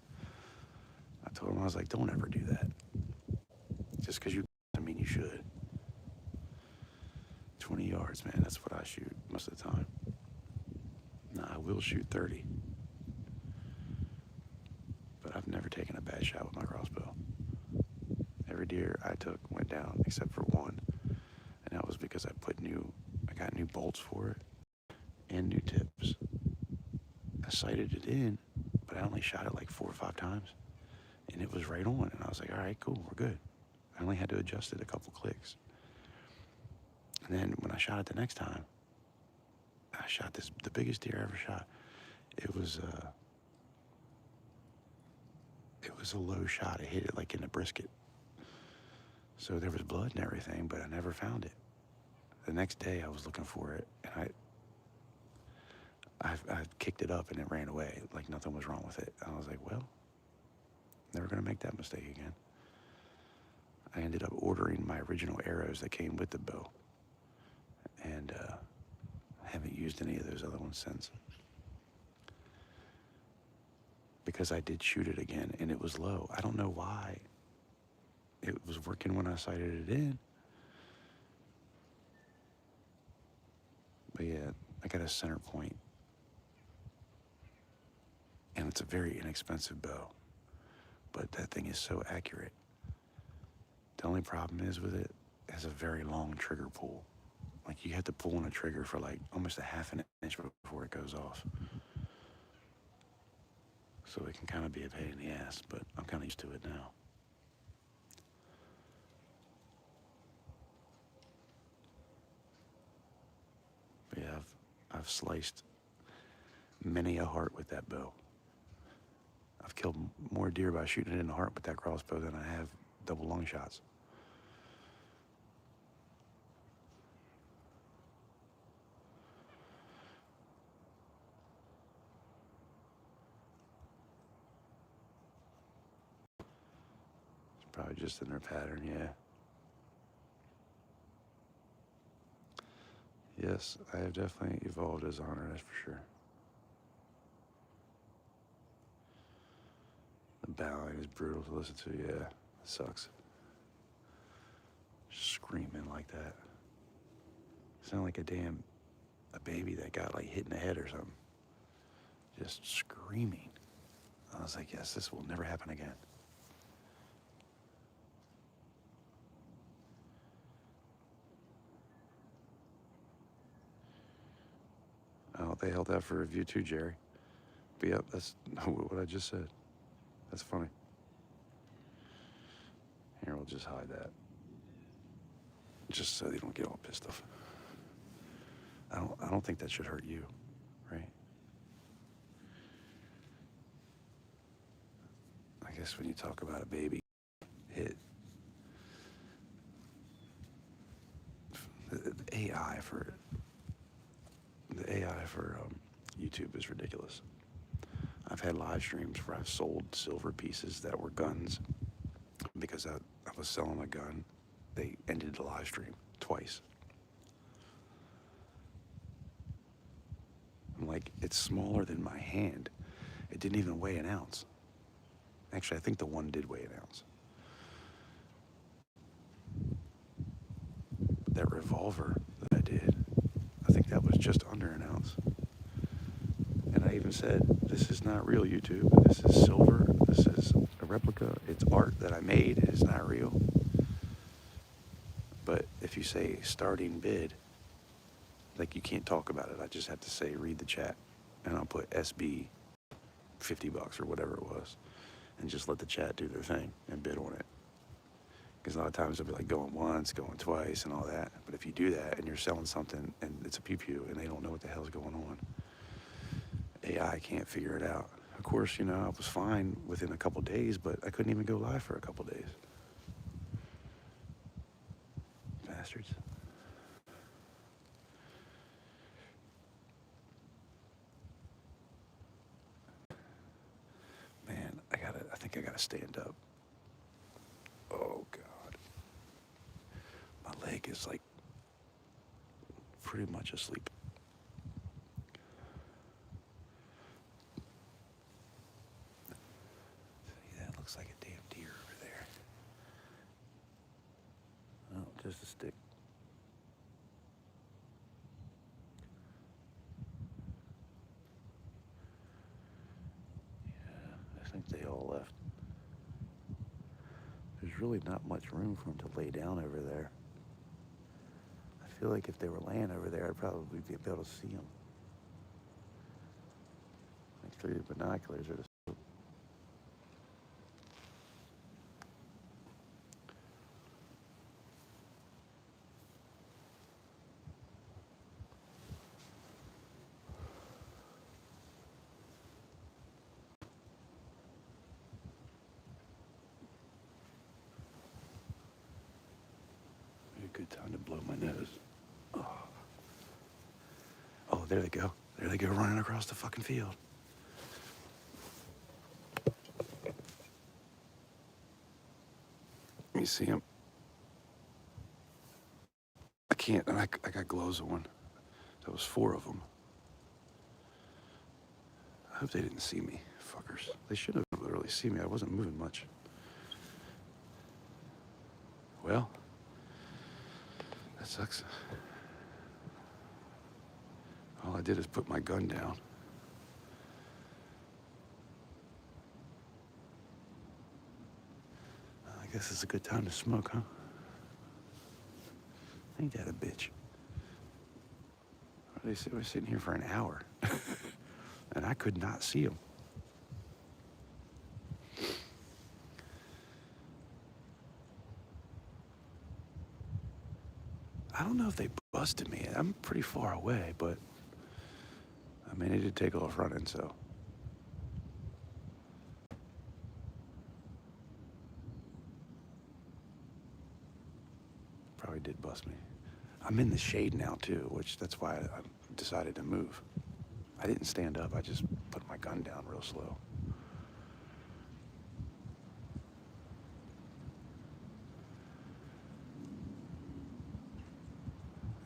I told him, I was like, don't ever do that. Just because you, I mean, you should. 20 yards, man, that's what I shoot most of the time. Nah, I will shoot 30. But I've never taken a bad shot with my crossbow. Every deer I took went down except for one. And that was because I got new bolts for it and new tips. I sighted it in, but I only shot it like 4 or 5 times. And it was right on. And I was like, all right, cool, we're good. I only had to adjust it a couple clicks. And then when I shot it the next time, I shot the biggest deer I ever shot. It was a low shot. It hit it like in the brisket. So there was blood and everything, but I never found it. The next day I was looking for it, and I kicked it up and it ran away, like nothing was wrong with it. I was like, well, never gonna make that mistake again. I ended up ordering my original arrows that came with the bow, and haven't used any of those other ones since. Because I did shoot it again, and it was low. I don't know why. It was working when I sighted it in. But yeah, I got a center point. And it's a very inexpensive bow. But that thing is so accurate. The only problem is with it has a very long trigger pull. Like you have to pull on a trigger for like almost a half an inch before it goes off. So it can kind of be a pain in the ass, but I'm kind of used to it now. But yeah, I've sliced many a heart with that bow. I've killed more deer by shooting it in the heart with that crossbow than I have double lung shots. It's probably just in their pattern, yeah. Yes, I have definitely evolved as a hunter, that's for sure. The bowing is brutal to listen to, yeah. It sucks. Just screaming like that. Sound like a baby that got like hit in the head or something. Just screaming. I was like, yes, this will never happen again. Oh, they held that for review too, Jerry. But yep, that's what I just said. That's funny. Here, we'll just hide that. Just so they don't get all pissed off. I don't think that should hurt you, right? I guess when you talk about a baby hit, the AI for YouTube is ridiculous. I've had live streams where I've sold silver pieces that were guns because I was selling a gun. They ended the live stream twice. I'm like, it's smaller than my hand. It didn't even weigh an ounce. Actually, I think the one did weigh an ounce. But that revolver that I did, I think that was just under an ounce. And I even said, this is not real, YouTube. This is silver. This is a replica. It's art that I made. It's not real. But if you say starting bid, like you can't talk about it. I just have to say, read the chat. And I'll put SB $50 or whatever it was. And just let the chat do their thing and bid on it. Because a lot of times they'll be like going once, going twice and all that. But if you do that and you're selling something and it's a pew-pew and they don't know what the hell's going on, AI can't figure it out. Of course, you know, I was fine within a couple days, but I couldn't even go live for a couple days. Bastards. Man, I think I gotta stand up. Oh God. My leg is like pretty much asleep. just a stick. Yeah, I think they all left. There's really not much room for them to lay down over there. I feel like if they were laying over there, I'd probably be able to see them. Like through the binoculars or the scope. Be a good time to blow my nose. Oh, there they go. There they go running across the fucking field. Let me see them. I can't, and I got gloves on. That was 4 of them. I hope they didn't see me, fuckers. They shouldn't have really seen me. I wasn't moving much. Well, that sucks. All I did is put my gun down. I guess it's a good time to smoke, huh? Ain't that a bitch? They were sitting here for an hour, and I could not see them. I don't know if they busted me. I'm pretty far away, but I mean, it did take off running, so. Probably did bust me. I'm in the shade now, too, that's why I decided to move. I didn't stand up. I just put my gun down real slow.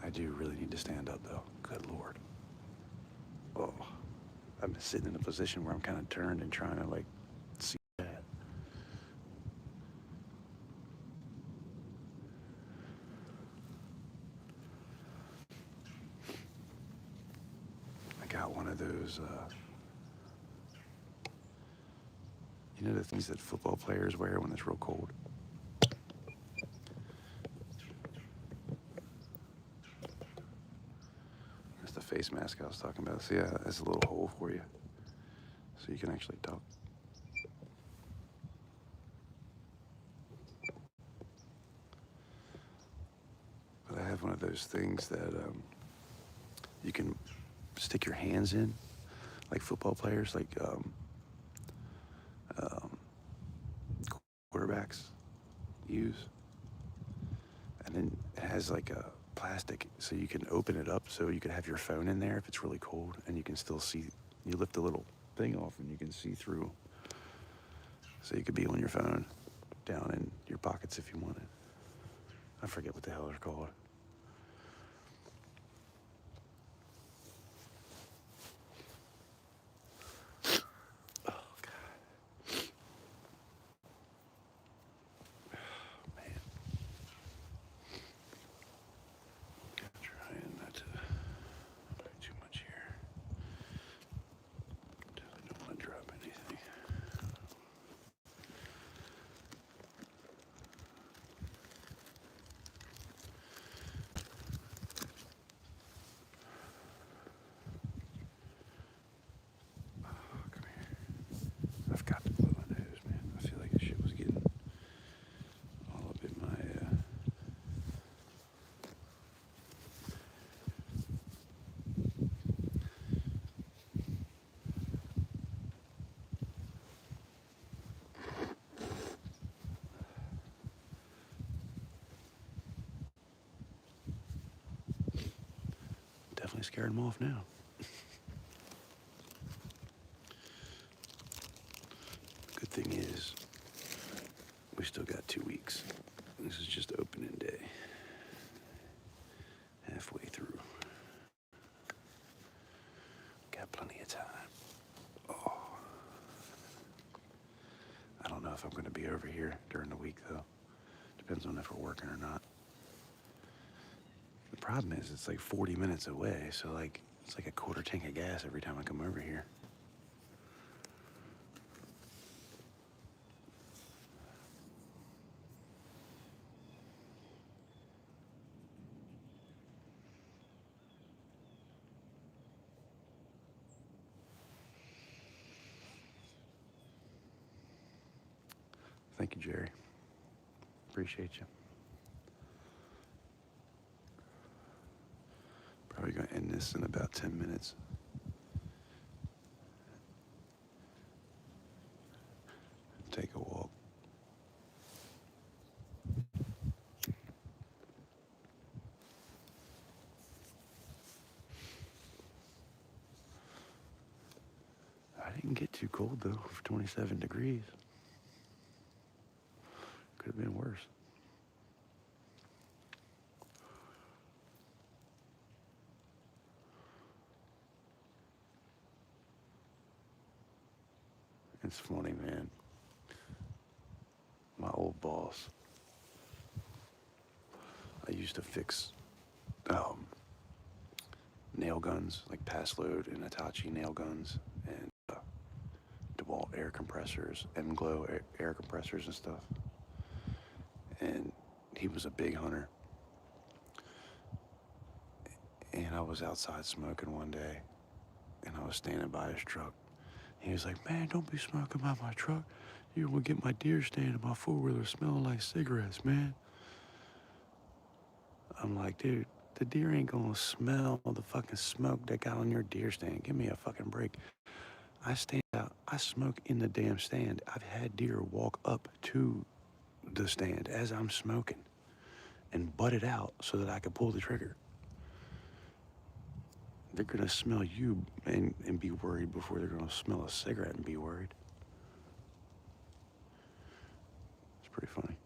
I do really need to stand up, though. Good Lord. Oh, I've been sitting in a position where I'm kind of turned and trying to, like, see that. I got one of those, you know the things that football players wear when it's real cold? That's the face mask I was talking about. See, yeah, that's a little hole for you, so you can actually talk. But I have one of those things that you can stick your hands in, like football players, like quarterbacks use. And then it has like a plastic, so you can open it up so you can have your phone in there if it's really cold, and you can still see. You lift the little thing off and you can see through. So you could be on your phone down in your pockets if you wanted. I forget what the hell they're called. Definitely scared them off now. Good thing is, we still got 2 weeks. This is just opening day. Halfway through. Got plenty of time. Oh. I don't know if I'm going to be over here during the week, though. Depends on if we're working or not. problem is it's like 40 minutes away, so like it's like a quarter tank of gas every time I come over here. Thank you, Jerry. Appreciate you. Probably gonna end this in about 10 minutes. Take a walk. I didn't get too cold though for 27 degrees. Could have been worse. It's funny, man. My old boss, I used to fix nail guns, like pass load and Hitachi nail guns, and DeWalt air compressors, M-Glow air compressors and stuff. And he was a big hunter. And I was outside smoking one day, and I was standing by his truck. He was like, "Man, don't be smoking by my truck. You will get my deer stand in my four-wheeler smelling like cigarettes, man." I'm like, dude, the deer ain't gonna smell the fucking smoke that got on your deer stand. Give me a fucking break. I stand out, I smoke in the damn stand. I've had deer walk up to the stand as I'm smoking and butt it out so that I could pull the trigger. They're gonna smell you and be worried before they're gonna smell a cigarette and be worried. It's pretty funny.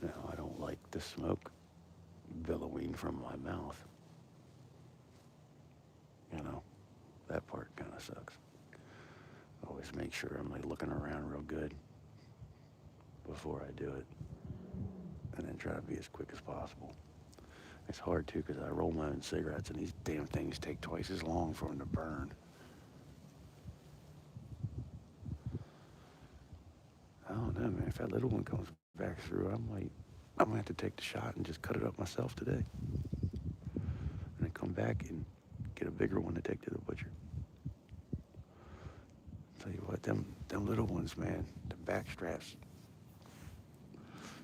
Now, I don't like the smoke billowing from my mouth. You know, that part kind of sucks. Always make sure I'm like looking around real good before I do it, and then try to be as quick as possible. It's hard too because I roll my own cigarettes, and these damn things take twice as long for them to burn. I don't know, man. If that little one comes back through, I'm gonna have to take the shot and just cut it up myself today, and then come back and get a bigger one to take to the butcher. Tell you what, them little ones, man, the back straps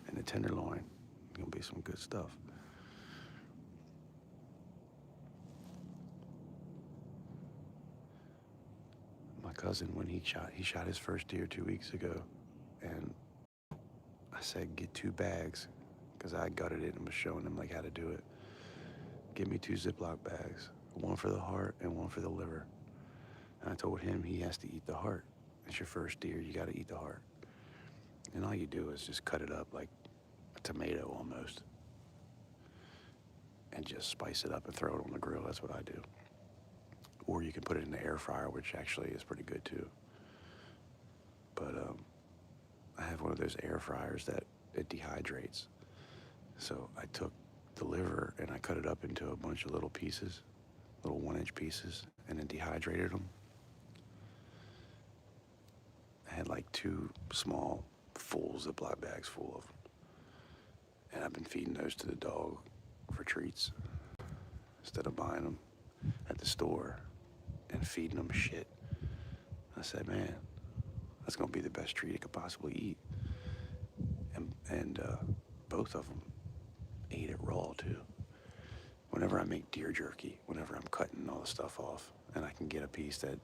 and the tenderloin, gonna be some good stuff. My cousin, when he shot his first deer 2 weeks ago, and I said, get 2 bags, because I gutted it and was showing him like how to do it. Give me 2 Ziploc bags, one for the heart and one for the liver. And I told him he has to eat the heart. It's your first deer, you gotta eat the heart. And all you do is just cut it up like a tomato almost, and just spice it up and throw it on the grill. That's what I do. Or you can put it in the air fryer, which actually is pretty good too. But I have one of those air fryers that it dehydrates. So I took the liver and I cut it up into a bunch of little pieces, little 1-inch pieces, and then dehydrated them. I had like 2 small, full Ziploc bags full of them. And I've been feeding those to the dog for treats instead of buying them at the store and feeding them shit. I said, man, that's gonna be the best treat it could possibly eat. And both of them ate it raw too. Whenever I make deer jerky, whenever I'm cutting all the stuff off, and I can get a piece that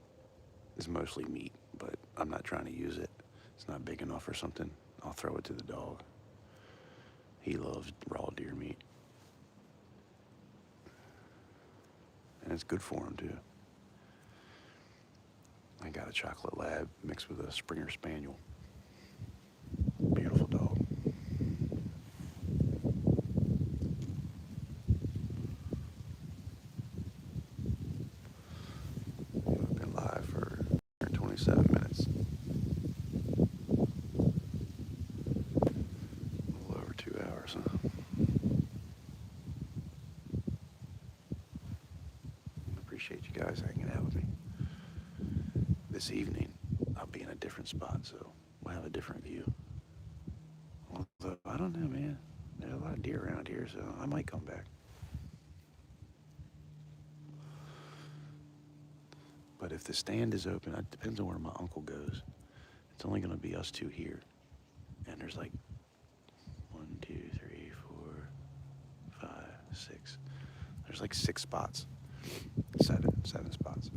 is mostly meat, but I'm not trying to use it, it's not big enough or something, I'll throw it to the dog. He loves raw deer meat. And it's good for him too. I got a chocolate lab mixed with a Springer Spaniel. Beautiful dog. We've been live for 27 minutes. appreciate you guys hanging out with me. This evening, I'll be in a different spot, so we'll have a different view. Although, I don't know, man. There's a lot of deer around here, so I might come back. But if the stand is open, it depends on where my uncle goes. It's only going to be us two here. And there's like 1, 2, 3, 4, 5, 6. There's like 6 spots. 7 spots.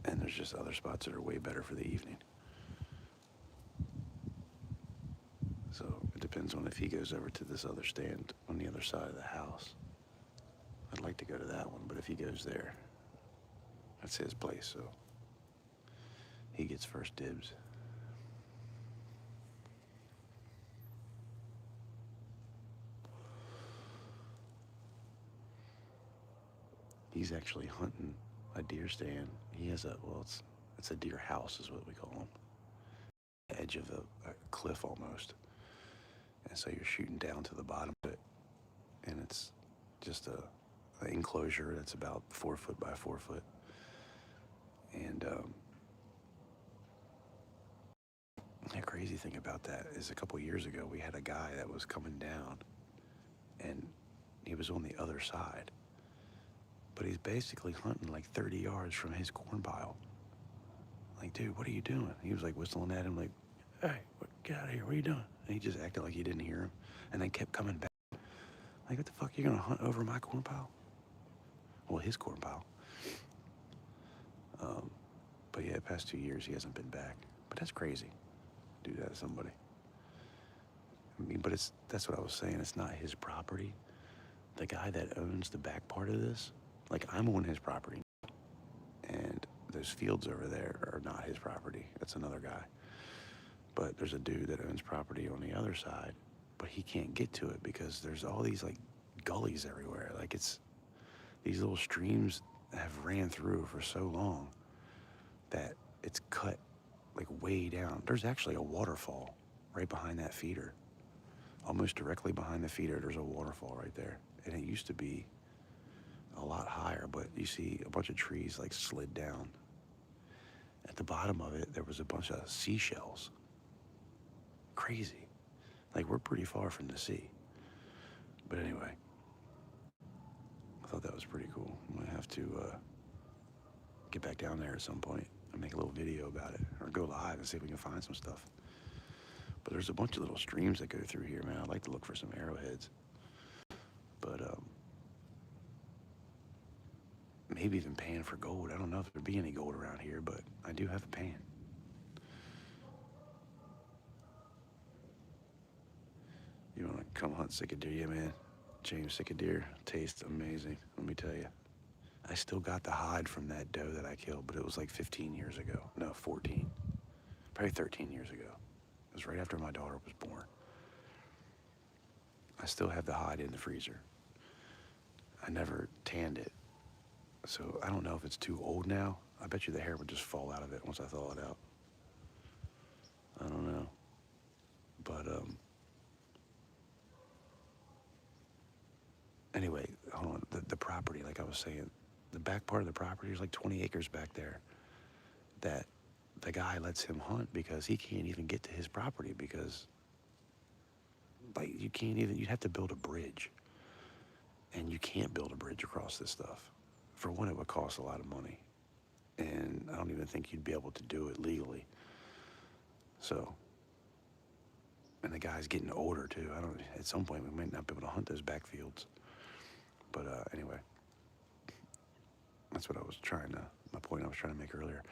And there's just other spots that are way better for the evening. So it depends on if he goes over to this other stand on the other side of the house. I'd like to go to that one, but if he goes there, that's his place, so he gets first dibs. He's actually hunting a deer stand. He has it's a deer house is what we call them. Edge of a cliff almost. And so you're shooting down to the bottom of it. And it's just an enclosure that's about 4 foot by 4 foot. And the crazy thing about that is a couple years ago, we had a guy that was coming down and he was on the other side. But he's basically hunting like 30 yards from his corn pile. Like, dude, what are you doing? He was like whistling at him like, hey, get out of here, what are you doing? And he just acted like he didn't hear him and then kept coming back. Like, what the fuck, you're gonna hunt over my corn pile? Well, his corn pile. But yeah, the past 2 years he hasn't been back. But that's crazy, do that to somebody. I mean, but that's what I was saying, it's not his property. The guy that owns the back part of this, like, I'm on his property. And those fields over there are not his property. That's another guy. But there's a dude that owns property on the other side, but he can't get to it because there's all these like gullies everywhere. Like, it's these little streams have ran through for so long that it's cut like way down. There's actually a waterfall right behind that feeder. Almost directly behind the feeder, there's a waterfall right there. And it used to be a lot higher, but you see a bunch of trees like slid down. At the bottom of it, there was a bunch of seashells. Crazy. Like, we're pretty far from the sea. But anyway, I thought that was pretty cool. I'm gonna have to get back down there at some point and make a little video about it, or go live and see if we can find some stuff. But there's a bunch of little streams that go through here, man. I'd like to look for some arrowheads. But maybe even pan for gold. I don't know if there'd be any gold around here, but I do have a pan. You wanna come hunt sick of deer? Yeah, man. James sick of deer tastes amazing, let me tell you. I still got the hide from that doe that I killed, but it was like 15 years ago. No, 14. Probably 13 years ago. It was right after my daughter was born. I still have the hide in the freezer. I never tanned it. So I don't know if it's too old now. I bet you the hair would just fall out of it once I thaw it out. I don't know. But anyway, hold on. The property, like I was saying, the back part of the property, there's like 20 acres back there that the guy lets him hunt because he can't even get to his property because, like, you'd have to build a bridge. And you can't build a bridge across this stuff. For one, it would cost a lot of money. And I don't even think you'd be able to do it legally. So, and the guy's getting older too. At some point we might not be able to hunt those backfields. But anyway, that's what my point I was trying to make earlier.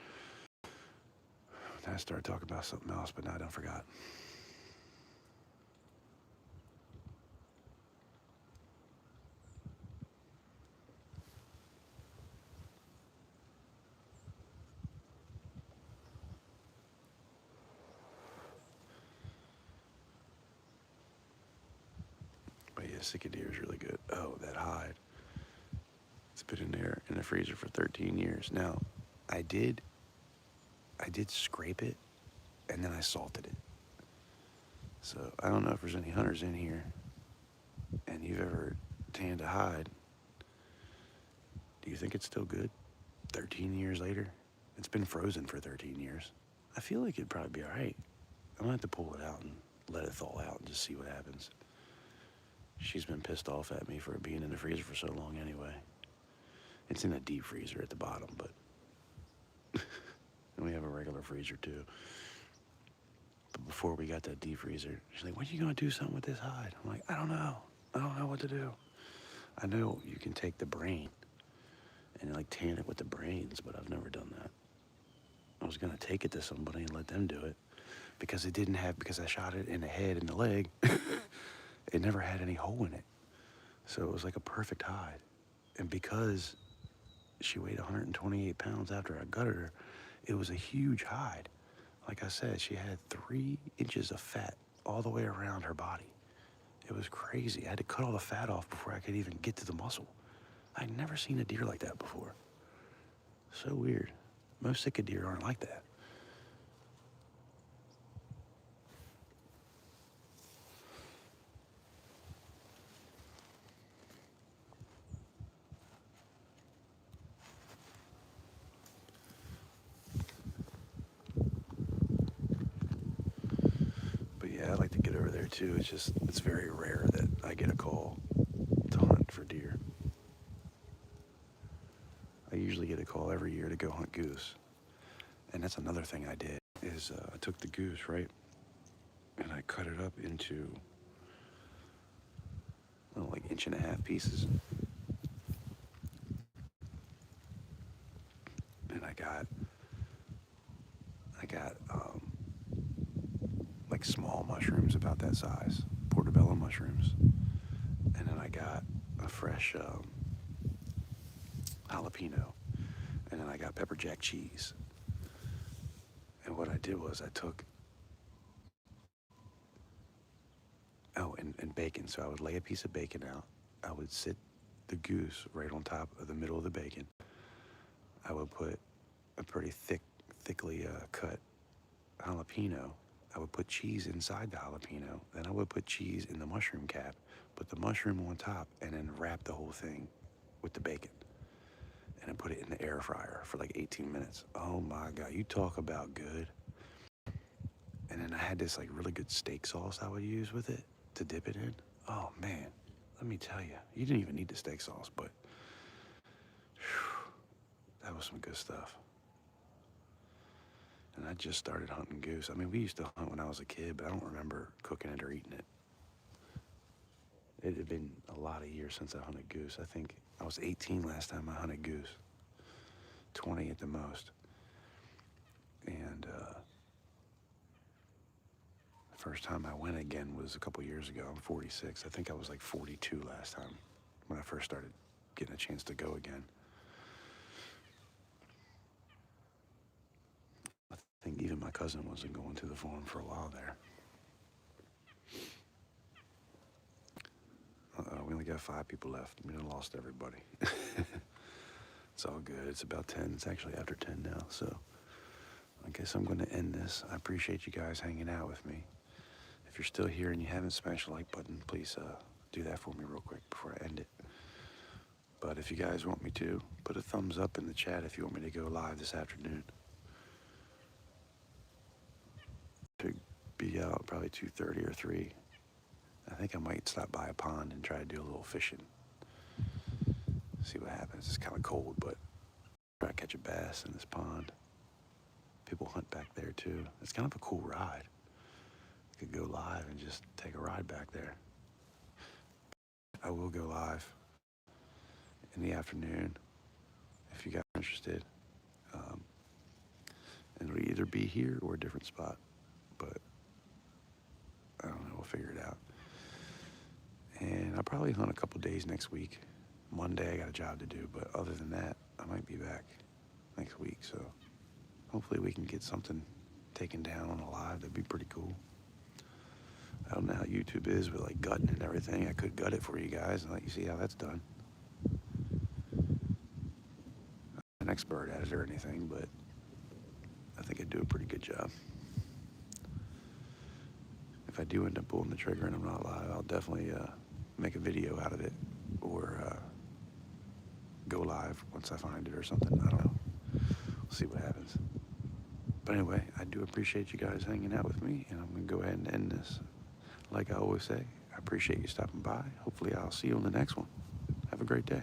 Then I started talking about something else, but now I done forgot. But yeah, sick of deer is really good. Oh, that hide. It's been in there in the freezer for 13 years. Now, I did scrape it, and then I salted it. So I don't know if there's any hunters in here, and you've ever tanned a hide. Do you think it's still good? 13 years later? It's been frozen for 13 years. I feel like it'd probably be all right. I'm gonna have to pull it out and let it thaw out and just see what happens. She's been pissed off at me for it being in the freezer for so long anyway. It's in a deep freezer at the bottom, but and we have a regular freezer too. But before we got that deep freezer, she's like, when are you gonna do something with this hide? I'm like, I don't know. I don't know what to do. I know you can take the brain and like tan it with the brains, but I've never done that. I was gonna take it to somebody and let them do it because because I shot it in the head and the leg, it never had any hole in it. So it was like a perfect hide. And because she weighed 128 pounds after I gutted her, it was a huge hide. Like I said, she had 3 inches of fat all the way around her body. It was crazy. I had to cut all the fat off before I could even get to the muscle. I'd never seen a deer like that before. So weird. Most Sitka deer aren't like that. But yeah, I'd like to get over there too. It's very rare that I get a call to hunt for deer. I usually get a call every year to go hunt goose. And that's another thing I did, is I took the goose, right? And I cut it up into, like 1.5 pieces. And I got like small mushrooms about that size, portobello mushrooms. And then I got a fresh jalapeno. And then I got pepper jack cheese. And what I did was I took, and bacon. So I would lay a piece of bacon out. I would sit the goose right on top of the middle of the bacon. I would put a pretty thickly cut jalapeno. I would put cheese inside the jalapeno. Then I would put cheese in the mushroom cap, put the mushroom on top, and then wrap the whole thing with the bacon. And then put it in the air fryer for like 18 minutes. Oh my God, you talk about good. And then I had this like really good steak sauce I would use with it to dip it in. Oh man, let me tell you, you didn't even need the steak sauce, but whew, that was some good stuff. And I just started hunting goose. I mean, we used to hunt when I was a kid, but I don't remember cooking it or eating it. It had been a lot of years since I hunted goose. I think I was 18 last time I hunted goose. 20 at the most. And the first time I went again was a couple years ago. I'm 46. I think I was like 42 last time when I first started getting a chance to go again. I think even my cousin wasn't going to the farm for a while there. We only got 5 people left. We done lost everybody. It's all good. It's about 10. It's actually after 10 now. So I guess I'm going to end this. I appreciate you guys hanging out with me. If you're still here and you haven't smashed the like button, please do that for me real quick before I end it. But if you guys want me to, put a thumbs up in the chat if you want me to go live this afternoon. To be out probably 2:30 or 3. I think I might stop by a pond and try to do a little fishing. See what happens. It's kind of cold, but try to catch a bass in this pond. People hunt back there too. It's kind of a cool ride. You could go live and just take a ride back there. I will go live in the afternoon if you guys are interested. And it'll either be here or a different spot, but I don't know, we'll figure it out. And I'll probably hunt a couple days next week. Monday I got a job to do, but other than that, I might be back next week. So hopefully we can get something taken down on a live. That'd be pretty cool. I don't know how YouTube is with like gutting and everything. I could gut it for you guys and let you see how that's done. I'm not an expert at it or anything, but I think I do a pretty good job. If I do end up pulling the trigger and I'm not live, I'll definitely make a video out of it, go live once I find it or something. I don't know. We'll see what happens. But anyway, I do appreciate you guys hanging out with me, and I'm going to go ahead and end this. Like I always say, I appreciate you stopping by. Hopefully I'll see you on the next one. Have a great day.